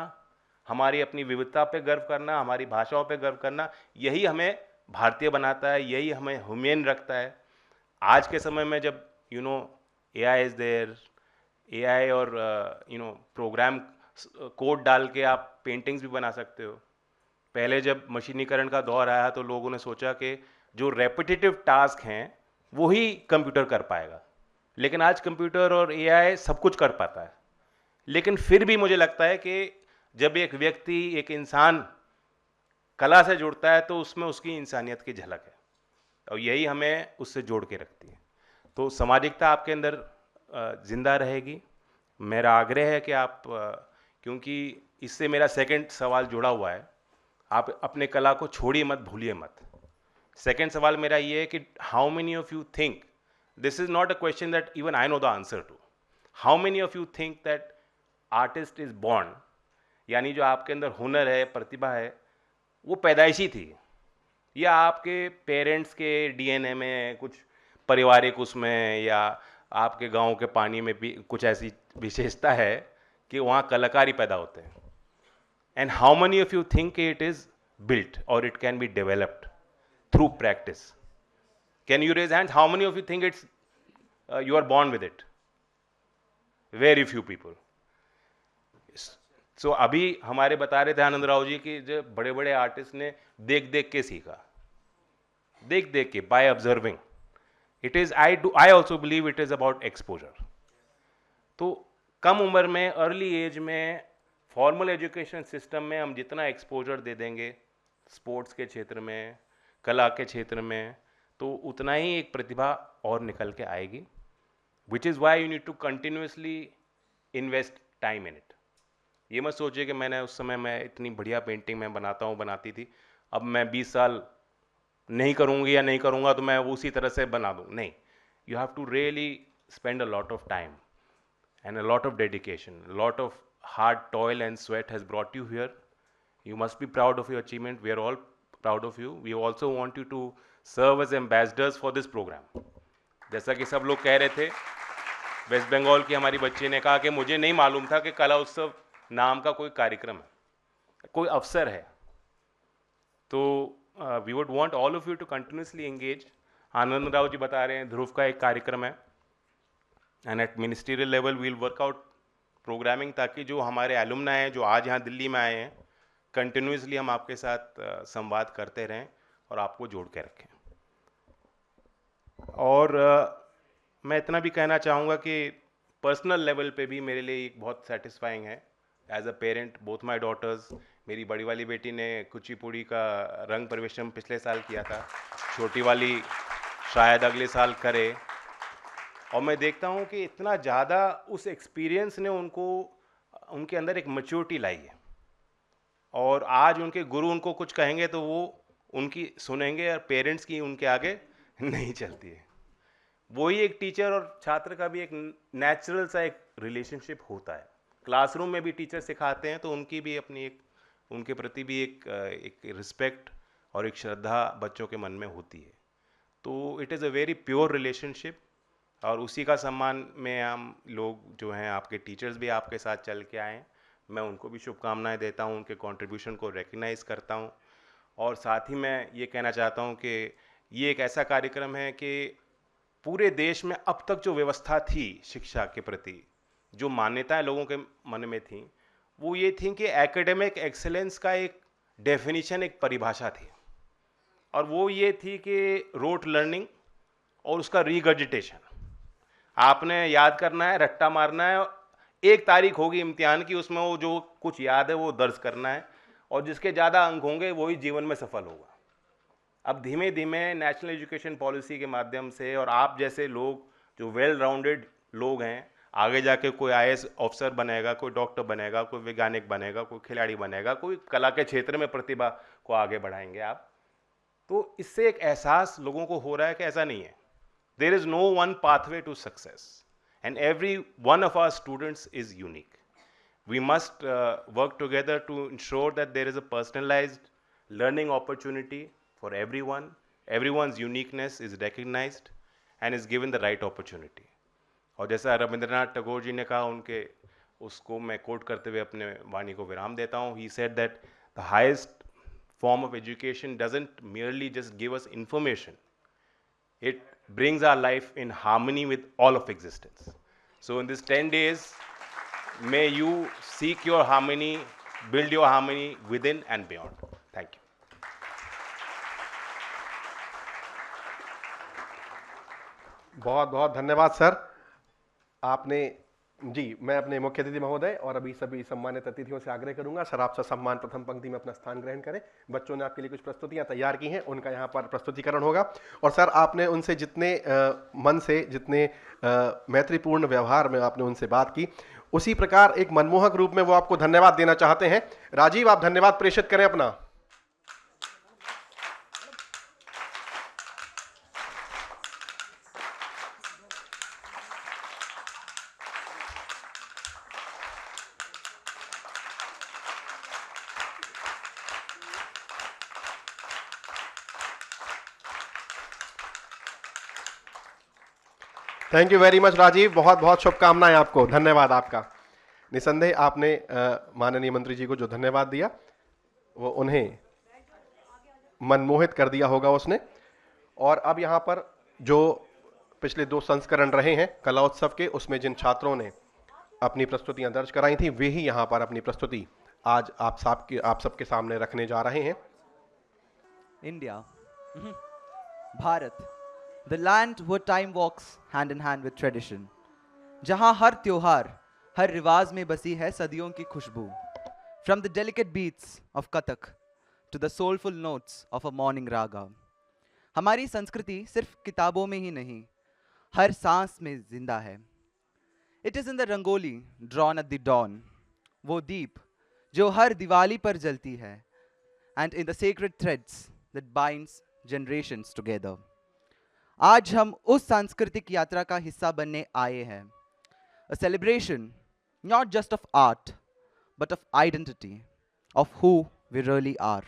हमारी अपनी विविधता पे गर्व करना, हमारी भाषाओं पे गर्व करना, यही हमें भारतीय बनाता है, यही हमें ह्यूमन रखता है। आज के समय में जब AI इज देयर, AI और प्रोग्राम कोड डाल के आप पेंटिंग्स भी बना सकते हो। पहले जब मशीनीकरण का दौर आया तो लोगों ने सोचा कि जो रेपिटेटिव टास्क हैं वही कंप्यूटर कर पाएगा, लेकिन आज कंप्यूटर और AI सब कुछ कर पाता है। लेकिन फिर भी मुझे लगता है कि जब एक व्यक्ति, एक इंसान कला से जुड़ता है तो उसमें उसकी इंसानियत की झलक है, और यही हमें उससे जोड़ के रखती है। तो सामाजिकता आपके अंदर जिंदा रहेगी। मेरा आग्रह है कि आप, क्योंकि इससे मेरा सेकंड सवाल जुड़ा हुआ है, आप अपने कला को छोड़िए मत, भूलिए मत। सेकंड सवाल मेरा ये है कि how many of you think, this is not a question that even I know the answer to, how many of you think that artist is born, यानी जो आपके अंदर हुनर है, प्रतिभा है, वो पैदाइशी थी, या आपके पेरेंट्स के DNA में कुछ पारिवारिक उसमें, या आपके गांव के पानी में भी कुछ ऐसी विशेषता है कि वहाँ कलाकारी पैदा होते हैं। And how many of you think it is built or it can be developed through practice? Can you raise hands? How many of you think it's you are born with it? Very few people. So अभी हमारे बता रहे थे आनंद राव जी कि जो बड़े बड़े artist ने देख देख के सीखा, देख देख के, by observing. It is, I also believe it is about exposure. तो कम उम्र में, अर्ली एज में, फॉर्मल एजुकेशन सिस्टम में हम जितना एक्सपोजर दे देंगे स्पोर्ट्स के क्षेत्र में, कला के क्षेत्र में, तो उतना ही एक प्रतिभा और निकल के आएगी। Which is why you need to continuously invest time in it. ये मत सोचिए कि मैंने उस समय मैं इतनी बढ़िया पेंटिंग मैं बनाती थी, अब मैं 20 साल नहीं करूँगी या नहीं करूँगा तो मैं उसी तरह से बना दूँ। नहीं, you have to really spend a lot of time and a lot of dedication, a lot of hard toil and sweat has brought you here. You must be proud of your achievement. We are all proud of you. We also want you to serve as ambassadors for this program. जैसा कि सब लोग कह रहे थे, waste Bengal की हमारी बच्ची ने कहा कि मुझे नहीं मालूम था कि कला उत्सव नाम का कोई कार्यक्रम है, कोई अवसर है। तो we would want all of you to continuously engage. आनंद राव जी बता रहे हैं ध्रुव का एक कार्यक्रम है, and at ministerial level we'll work out programming, ताकि जो हमारे एलुमनाई हैं जो आज यहाँ दिल्ली में आए हैं, कंटिन्यूसली हम आपके साथ संवाद करते रहें और आपको जोड़ के रखें। और मैं इतना भी कहना चाहूँगा कि पर्सनल लेवल पे भी मेरे लिए एक बहुत सेटिस्फाइंग है as a parent. Both my daughters, मेरी बड़ी वाली बेटी ने कुचिपुड़ी का रंग प्रवेशम पिछले साल किया था, छोटी वाली शायद अगले साल करे, और मैं देखता हूँ कि इतना ज़्यादा उस एक्सपीरियंस ने उनको, उनके अंदर एक मैच्योरिटी लाई है। और आज उनके गुरु उनको कुछ कहेंगे तो वो उनकी सुनेंगे, और पेरेंट्स की उनके आगे नहीं चलती है। वही एक टीचर और छात्र का भी एक नेचुरल सा एक रिलेशनशिप होता है। क्लासरूम में भी टीचर सिखाते हैं तो उनकी भी अपनी एक, उनके प्रति भी एक रिस्पेक्ट और एक श्रद्धा बच्चों के मन में होती है। तो it is a very pure relationship, और उसी का सम्मान में हम लोग जो हैं, आपके टीचर्स भी आपके साथ चल के आए हैं, मैं उनको भी शुभकामनाएं देता हूं, उनके कंट्रीब्यूशन को रिकग्नाइज करता हूं। और साथ ही मैं ये कहना चाहता हूं कि ये एक ऐसा कार्यक्रम है कि पूरे देश में अब तक जो व्यवस्था थी शिक्षा के प्रति, जो मान्यताएं लोगों के मन में थी, वो ये थी कि एकेडमिक एक्सेलेंस का एक डेफिनेशन, एक परिभाषा थी, और वो ये थी कि रोट लर्निंग और उसका रीगर्जिटेशन। आपने याद करना है, रट्टा मारना है, एक तारीख होगी इम्तिहान की, उसमें वो जो कुछ याद है वो दर्ज करना है, और जिसके ज़्यादा अंक होंगे वही जीवन में सफल होगा। अब धीमे धीमे नेशनल एजुकेशन पॉलिसी के माध्यम से, और आप जैसे लोग जो वेल राउंडेड लोग हैं, आगे जाके कोई IAS ऑफिसर बनेगा, कोई डॉक्टर बनेगा, कोई वैज्ञानिक बनेगा, कोई खिलाड़ी बनेगा, कोई कला के क्षेत्र में प्रतिभा को आगे बढ़ाएंगे आप। तो इससे एक एहसास लोगों को हो रहा है कि ऐसा नहीं है, there is no one pathway to success, and every one of our students is unique. We must work together to ensure that there is a personalized learning opportunity for everyone. Everyone's uniqueness is recognized and is given the right opportunity. और जैसा रविंद्रनाथ टैगोर जी ने कहा, उनके उसको मैं coat करते हुए अपने वाणी को विराम देता हूँ। He said that the highest form of education doesn't merely just give us information, it brings our life in harmony with all of existence. So in these 10 days, may you seek your harmony, build your harmony within and beyond. Thank you. बहुत बहुत धन्यवाद sir. आपने जी, मैं अपने मुख्य अतिथि महोदय और अभी सभी सम्मानित अतिथियों से आग्रह करूंगा, सर आप सम्मान प्रथम पंक्ति में अपना स्थान ग्रहण करें। बच्चों ने आपके लिए कुछ प्रस्तुतियां तैयार की हैं, उनका यहाँ पर प्रस्तुतिकरण होगा। और सर आपने उनसे जितने मन से, जितने मैत्रीपूर्ण व्यवहार में आपने उनसे बात की, उसी प्रकार एक मनमोहक रूप में वो आपको धन्यवाद देना चाहते हैं। राजीव, आप धन्यवाद प्रेषित करें अपना। Thank you very much Rajiv, बहुत बहुत शुभकामनाएं आपको, धन्यवाद आपका। निसंदेह आपने माननीय मंत्री जी को जो धन्यवाद दिया वो उन्हें मनमोहित कर दिया होगा उसने। और अब यहाँ पर जो पिछले 2 संस्करण रहे हैं कला उत्सव के, उसमें जिन छात्रों ने अपनी प्रस्तुतियां दर्ज कराई थी, वे ही यहाँ पर अपनी प्रस्तुति आज आप सबके सामने रखने जा रहे हैं। India, Bharat, the land where time walks hand in hand with tradition, जहां हर त्योहार, हर रिवाज में बसी है सदियों की खुशबू। From the delicate beats of Kathak to the soulful notes of a morning raga, हमारी संस्कृति सिर्फ किताबों में ही नहीं, हर सांस में जिंदा है। It is in the rangoli drawn at the dawn, वो दीप जो हर दिवाली पर जलती है, and in the sacred threads that binds generations together. आज हम उस सांस्कृतिक यात्रा का हिस्सा बनने आए हैं। A celebration not just of art, but of identity, of who we really are.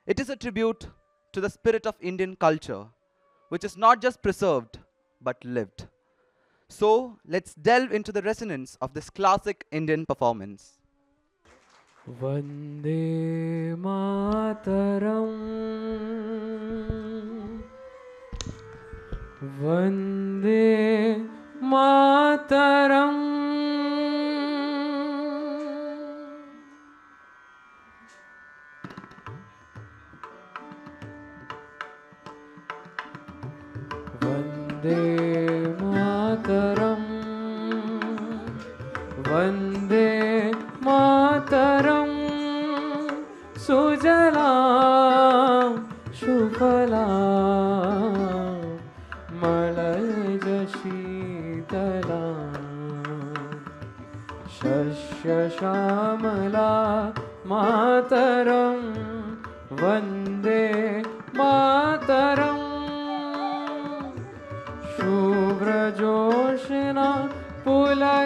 It is a tribute to the spirit of Indian culture, which is not just preserved, but lived. So, let's delve into the resonance of this classic Indian performance. Vande Mataram, Vande Mataram, Vande Mataram, Vande Mataram, Sujalam Shubhalam Malayaj Sheetalam Shashya Shamala मातरम वंदे मातरम शुभ्रजोत्स्ना पुलकितयामिनी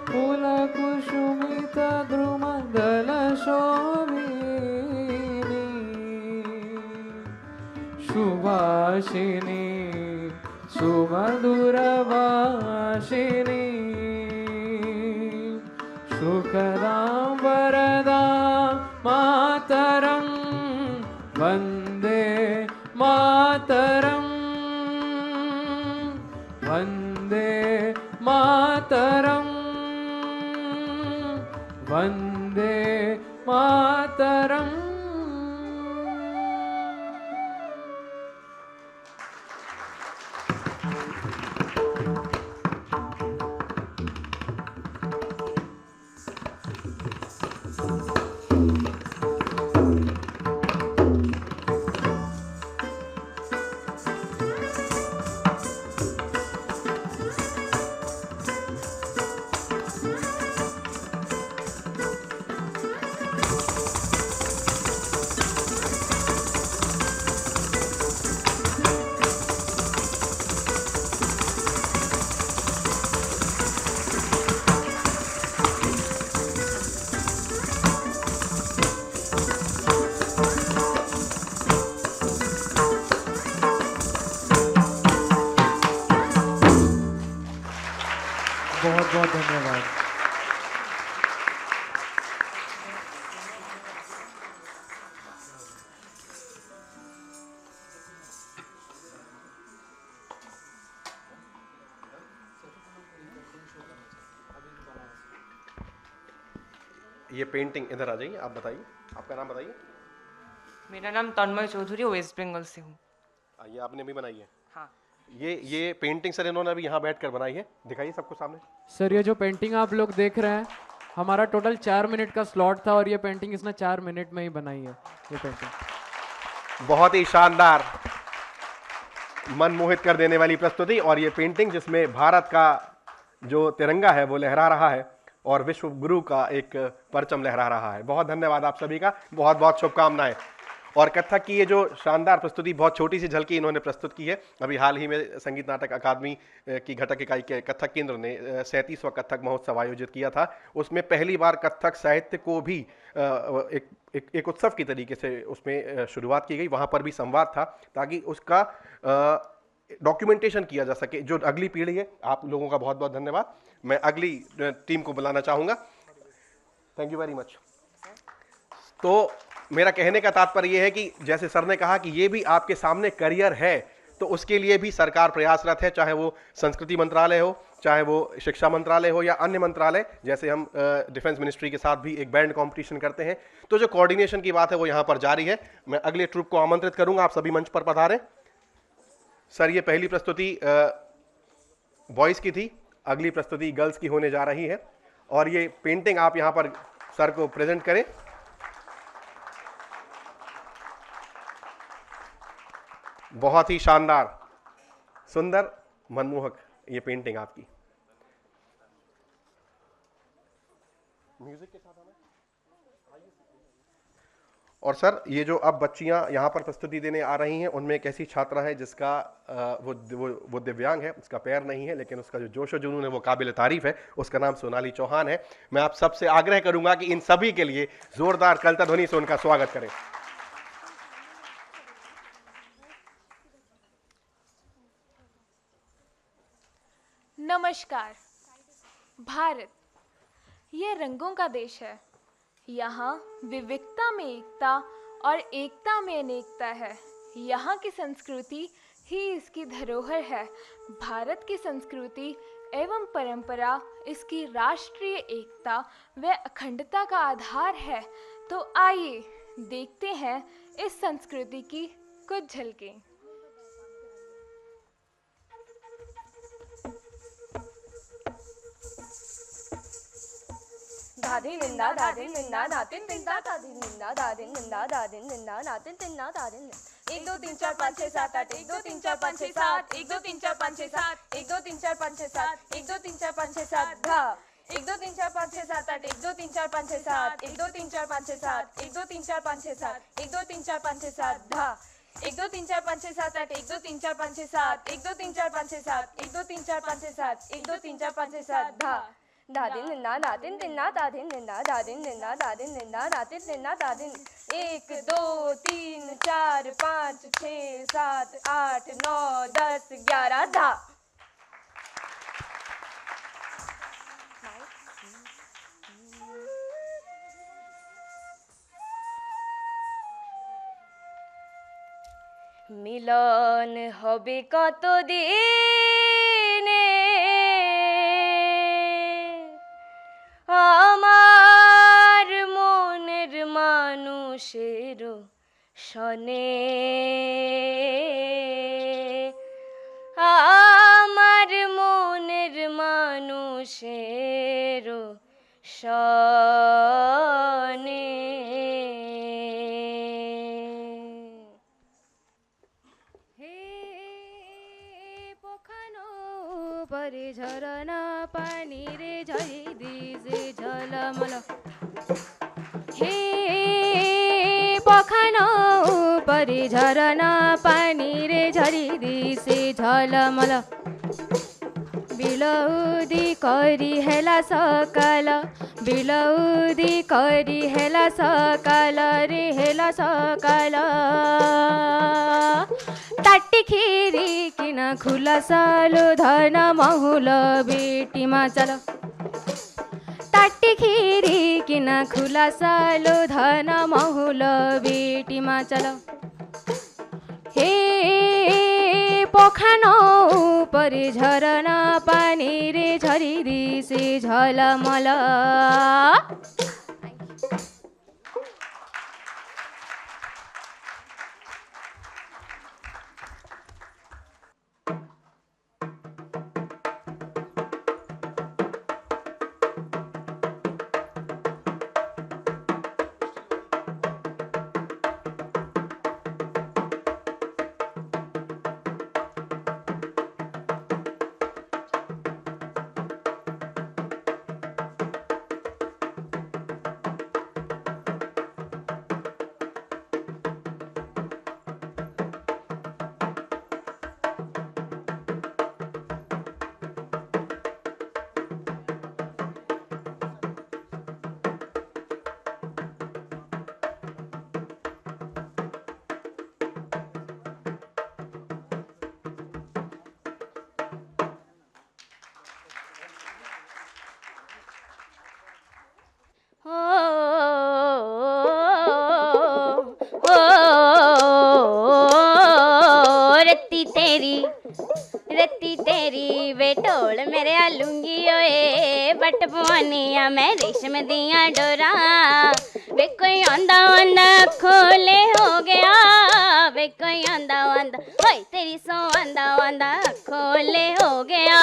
पुलकुसुमितद्रुमदलशोभिनी सुभाषिनी सुमधुरभाषिनी सुखदां वरदां मातरं वन्दे मातरं वन्दे मातरं वन्दे मातरम्। बहुत बहुत धन्यवाद। ये painting इधर आ जाइए, आप बताइए, आपका नाम बताइए। मेरा नाम तन्मय चौधरी, वेस्ट बंगाल से हूँ। ये आपने भी बनाई है? हाँ। ये पेंटिंग सर इन्होंने अभी यहाँ बैठकर बनाई है, दिखाइए सबको सामने। सर ये जो पेंटिंग आप लोग देख रहे हैं, हमारा टोटल 4 मिनट का स्लॉट था और ये पेंटिंग इसने 4 मिनट में ही बनाई है। ये पेंटिंग बहुत ही शानदार, मन मोहित कर देने वाली प्रस्तुति। और ये पेंटिंग जिसमें भारत का जो तिरंगा है वो लहरा रहा है और विश्व गुरु का एक परचम लहरा रहा है। बहुत धन्यवाद आप सभी का, बहुत बहुत शुभकामनाएं। और कथक की ये जो शानदार प्रस्तुति, बहुत छोटी सी झलकी इन्होंने प्रस्तुत की है। अभी हाल ही में संगीत नाटक अकादमी की घटक इकाई के कथक केंद्र ने 37वां कथक महोत्सव आयोजित किया था। उसमें पहली बार कथक साहित्य को भी एक उत्सव की तरीके से उसमें शुरुआत की गई। वहाँ पर भी संवाद था ताकि उसका डॉक्यूमेंटेशन किया जा सके। जो अगली पीढ़ी है, आप लोगों का बहुत बहुत धन्यवाद। मैं अगली टीम को बुलाना चाहूँगा। Thank you very much. तो मेरा कहने का तात्पर्य यह है कि जैसे सर ने कहा कि ये भी आपके सामने करियर है, तो उसके लिए भी सरकार प्रयासरत है, चाहे वो संस्कृति मंत्रालय हो, चाहे वो शिक्षा मंत्रालय हो या अन्य मंत्रालय। जैसे हम डिफेंस मिनिस्ट्री के साथ भी एक बैंड कंपटीशन करते हैं, तो जो कोऑर्डिनेशन की बात है वो यहाँ पर जारी है। मैं अगले ट्रूप को आमंत्रित करूंगा, आप सभी मंच पर पधारें। सर ये पहली प्रस्तुति बॉयज़ की थी, अगली प्रस्तुति गर्ल्स की होने जा रही है। और ये पेंटिंग आप यहाँ पर सर को प्रेजेंट करें। बहुत ही शानदार, सुंदर, मनमोहक ये पेंटिंग आपकी। म्यूजिक के साथ हमें। और सर ये जो अब बच्चियां यहाँ पर प्रस्तुति देने आ रही हैं, उनमें एक ऐसी छात्रा है जिसका वो दिव्यांग है, उसका पैर नहीं है, लेकिन उसका जो जोश और जुनून है वो काबिल तारीफ है। उसका नाम सोनाली चौहान है। मैं आप सबसे आग्रह करूंगा कि इन सभी के लिए जोरदार कलता ध्वनि से उनका स्वागत करें। नमस्कार। भारत यह रंगों का देश है। यहाँ विविधता में एकता और एकता में अनेकता है। यहाँ की संस्कृति ही इसकी धरोहर है। भारत की संस्कृति एवं परंपरा इसकी राष्ट्रीय एकता व अखंडता का आधार है। तो आइए देखते हैं इस संस्कृति की कुछ झलकें। दादिन निन्ना दादिन निन्ना नातिन तिन्ना दादिन निन्ना दादिन निन्ना दादिन निन्ना नातिन तिन्ना दादिन 1 2 3 4 5 6 7 8 1 2 3 4 5 6 7 1 2 3 4 5 6 7 1 2 3 4 5 6 7 1 2 3 4 5 6 7 धा 1 2 3 4 5 6 7 8 1 2 3 4 5 6 7 1 2 3 4 5 6 7 1 2 3 4 5 6 7 1 2 3 4 5 6 7 धा 1 2 3 4 5 6 7 8 1 2 3 4 5 6 7 1 2 3 4 5 6 7 1 2 3 4 5 6 7 1 2 3 4 5 6 7 धा दादिन निन्ना दादिन निन्ना दादिन निन्ना दादिन निन्ना दादिन निन्ना दादिन निन्ना दादिन 1 2 3 4 5 6 7 8 9 10 11 धा মিলন হবে কতদিনে আমার মনের মানুষের শনে আমার মনের মানুষের শনে পরে ঝরনা পানি রে ঝরি দিছে ঝলমল হে পখানো পরে ঝরনা পানি রে ঝরি দিছে ঝলমল বিলৌদি করি হেলা সকাল বিলৌদি করি হেলা সকাল রে হেলা সকাল ताटी खीरी किना खुला सालो धन महुल बेटी मा चल ताटी खीरी किना खुला सालो धन महुल बेटी मा चल हे पखानो परे झरना पानी रे झरी दिसे झलमल रत्ती तेरी बेटोल मेरे लुंगी ओए बट पवानिया मैं रेशम दिया डोरा वे कोई आंदा आंदा खोले हो गया वे कोई आंदा आंदा ओए तेरी सो आंदा आंदा खोले हो गया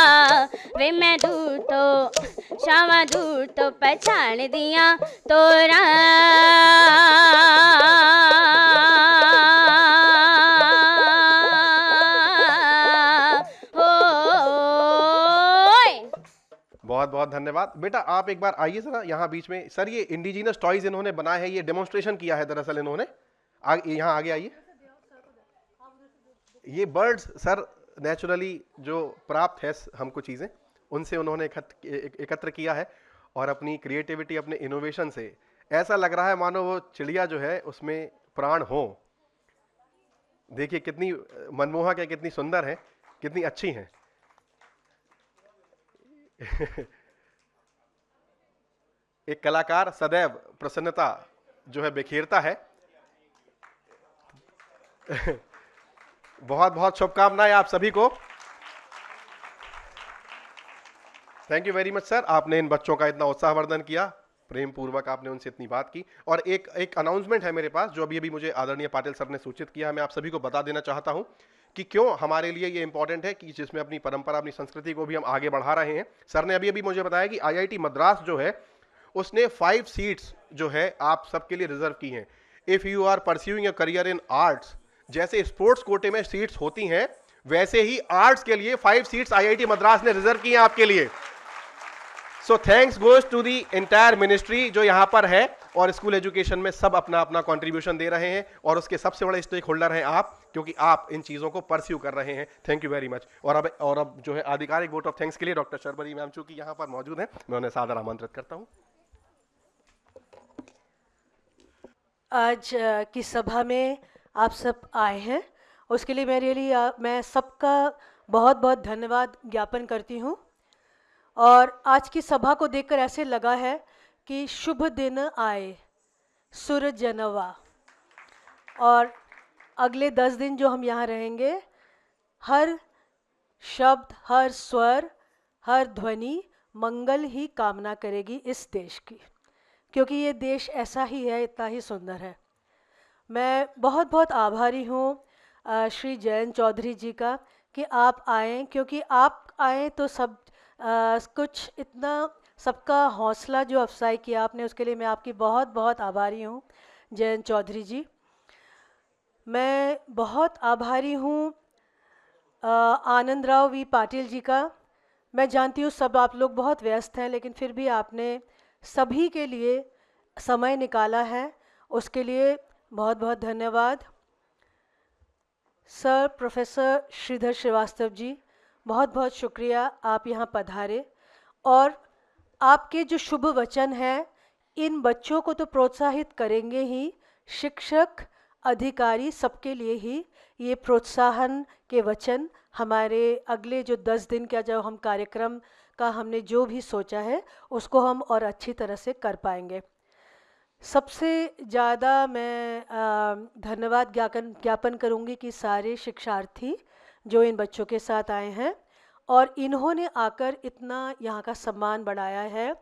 वे मैं दूर तो शावा दूर तो पहचान दिया तोरा बहुत बहुत धन्यवाद बेटा। आप एक बार आइए जरा यहाँ बीच में। सर ये इंडिजिनस टॉयज इन्होंने बनाए हैं, ये डेमोन्स्ट्रेशन किया है दरअसल इन्होंने। यहाँ आगे आइए। ये बर्ड्स सर नेचुरली जो प्राप्त है हमको चीज़ें उनसे उन्होंने एकत्र किया है और अपनी क्रिएटिविटी अपने इनोवेशन से ऐसा लग रहा है मानो वो चिड़िया जो है उसमें प्राण हो। देखिए कितनी मनमोहक है, कितनी सुंदर है, कितनी अच्छी है। एक कलाकार सदैव प्रसन्नता जो है बिखेरता है। बहुत बहुत शुभकामनाएं आप सभी को। Thank you very much sir, आपने इन बच्चों का इतना उत्साहवर्धन किया, प्रेम पूर्वक आपने उनसे इतनी बात की। और एक अनाउंसमेंट है मेरे पास जो अभी मुझे आदरणीय पाटिल सर ने सूचित किया है, मैं आप सभी को बता देना चाहता हूं कि क्यों हमारे लिए ये इंपॉर्टेंट है कि जिसमें अपनी परंपरा अपनी संस्कृति को भी हम आगे बढ़ा रहे हैं। सर ने अभी मुझे बताया कि IIT मद्रास जो है उसने 5 सीट्स जो है आप सबके लिए रिजर्व की हैं। If you are pursuing a career in arts जैसे स्पोर्ट्स कोटे में सीट्स होती हैं, वैसे ही आर्ट्स के लिए 5 सीट्स IIT मद्रास ने रिजर्व की हैं आपके लिए। So thanks goes to the entire ministry जो यहाँ पर है, और स्कूल एजुकेशन में सब अपना अपना कंट्रीब्यूशन दे रहे हैं, और उसके सबसे बड़े स्टेक होल्डर हैं आप, क्योंकि आप इन चीज़ों को परस्यू कर रहे हैं। Thank you very much. और अब जो है आधिकारिक वोट ऑफ थैंक्स के लिए डॉक्टर शर्बरी मैम चूंकि यहाँ पर मौजूद हैं, मैं उन्हें सादर आमंत्रित करता हूँ। आज की सभा में आप सब आए हैं, उसके लिए मैं सबका बहुत बहुत धन्यवाद ज्ञापन करती हूँ। और आज की सभा को देखकर ऐसे लगा है कि शुभ दिन आए सूरज जनवा, और अगले 10 दिन जो हम यहाँ रहेंगे, हर शब्द, हर स्वर, हर ध्वनि मंगल ही कामना करेगी इस देश की, क्योंकि ये देश ऐसा ही है, इतना ही सुंदर है। मैं बहुत बहुत आभारी हूँ श्री जयंत चौधरी जी का कि आप आए, क्योंकि आप आए तो सब कुछ इतना सबका हौसला जो अफसाई किया आपने, उसके लिए मैं आपकी बहुत बहुत आभारी हूँ जयंत चौधरी जी। मैं बहुत आभारी हूँ आनंद राव वी पाटिल जी का। मैं जानती हूँ सब आप लोग बहुत व्यस्त हैं, लेकिन फिर भी आपने सभी के लिए समय निकाला है, उसके लिए बहुत बहुत धन्यवाद। सर प्रोफेसर श्रीधर श्रीवास्तव जी, बहुत बहुत शुक्रिया, आप यहाँ पधारे, और आपके जो शुभ वचन हैं इन बच्चों को तो प्रोत्साहित करेंगे ही, शिक्षक अधिकारी सबके लिए ही ये प्रोत्साहन के वचन हमारे अगले जो 10 दिन का जो हम कार्यक्रम का हमने जो भी सोचा है उसको हम और अच्छी तरह से कर पाएंगे। सबसे ज़्यादा मैं धन्यवाद ज्ञापन करूँगी कि सारे शिक्षार्थी जो इन बच्चों के साथ आए हैं और इन्होंने आकर इतना यहाँ का सम्मान बढ़ाया है।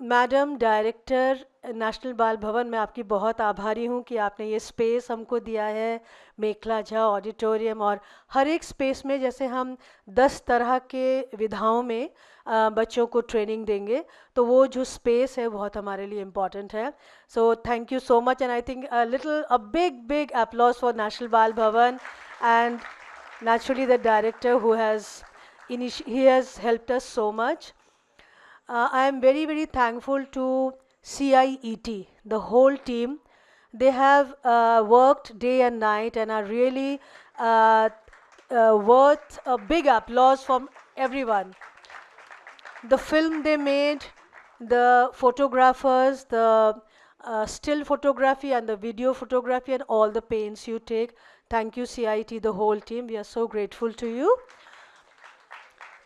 मैडम डायरेक्टर नेशनल बाल भवन, मैं आपकी बहुत आभारी हूँ कि आपने ये स्पेस हमको दिया है, मेखला झा ऑडिटोरियम, और हर एक स्पेस में जैसे हम 10 तरह के विधाओं में बच्चों को ट्रेनिंग देंगे, तो वो जो स्पेस है बहुत हमारे लिए इम्पॉर्टेंट है। So thank you so much, and I think a big applause for national बाल भवन and naturally the director who has helped us so much. I am very, very thankful to CIET, the whole team. They have worked day and night and are really worth a big applause from everyone. The film they made, the photographers, the still photography and the video photography, and all the pains you take. Thank you, CIT, the whole team. We are so grateful to you.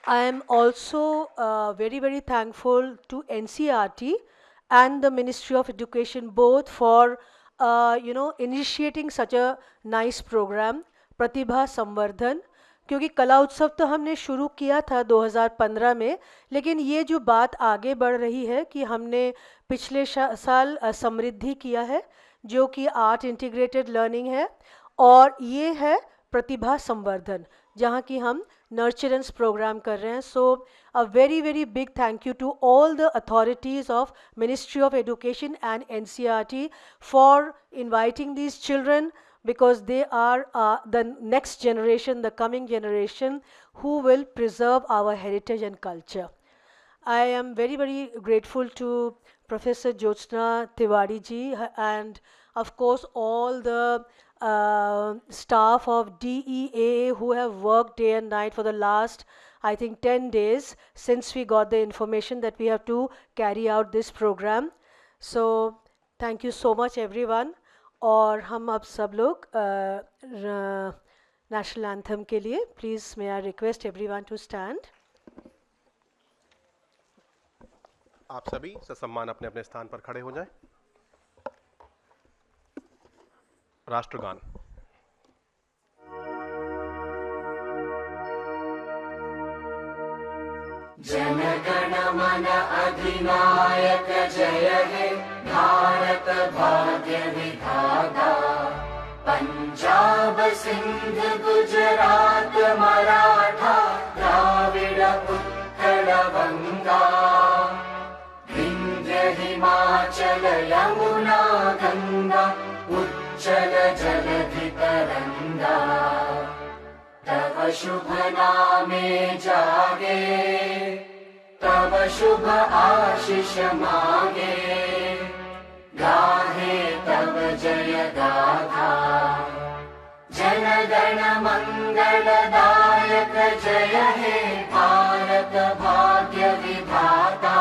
I am also very, very thankful to NCERT and the Ministry of Education both for initiating such a nice program, Pratibha Samvardhan. क्योंकि कला उत्सव तो हमने शुरू किया था 2015 में, लेकिन ये जो बात आगे बढ़ रही है कि हमने पिछले साल समृद्धि किया है जो कि आर्ट इंटीग्रेटेड लर्निंग है, और ये है प्रतिभा संवर्धन जहाँ की हम नर्चरेंस प्रोग्राम कर रहे हैं. So a very very big thank you to all the authorities of ministry of education and NCERT for inviting these children, because they are the next generation, the coming generation who will preserve our heritage and culture. I am very, very grateful to Professor Jyotsna Tiwari ji and of course all the staff of DEA who have worked day and night for the last, I think, 10 days since we got the information that we have to carry out this program. So thank you so much everyone. और हम अब सब लोग national anthem के लिए please may I request everyone to stand. आप सभी ससम्मान अपने अपने स्थान पर खड़े हो जाएं. राष्ट्रगान. जन गण मन अधिनायक जय हे भारत भाग्य विधाता. पंजाब सिंध गुजरात मराठा द्राविड़ उत्कल बंगा. विंध्य हिमाचल यमुना गंगा उच्चल जलधि गंगा तव शुभ नामे जागे तव शुभ आशीष मांगे गाहे तव जय गाथा जन गण मंगलदायक जय हे भारत भाग्य विधाता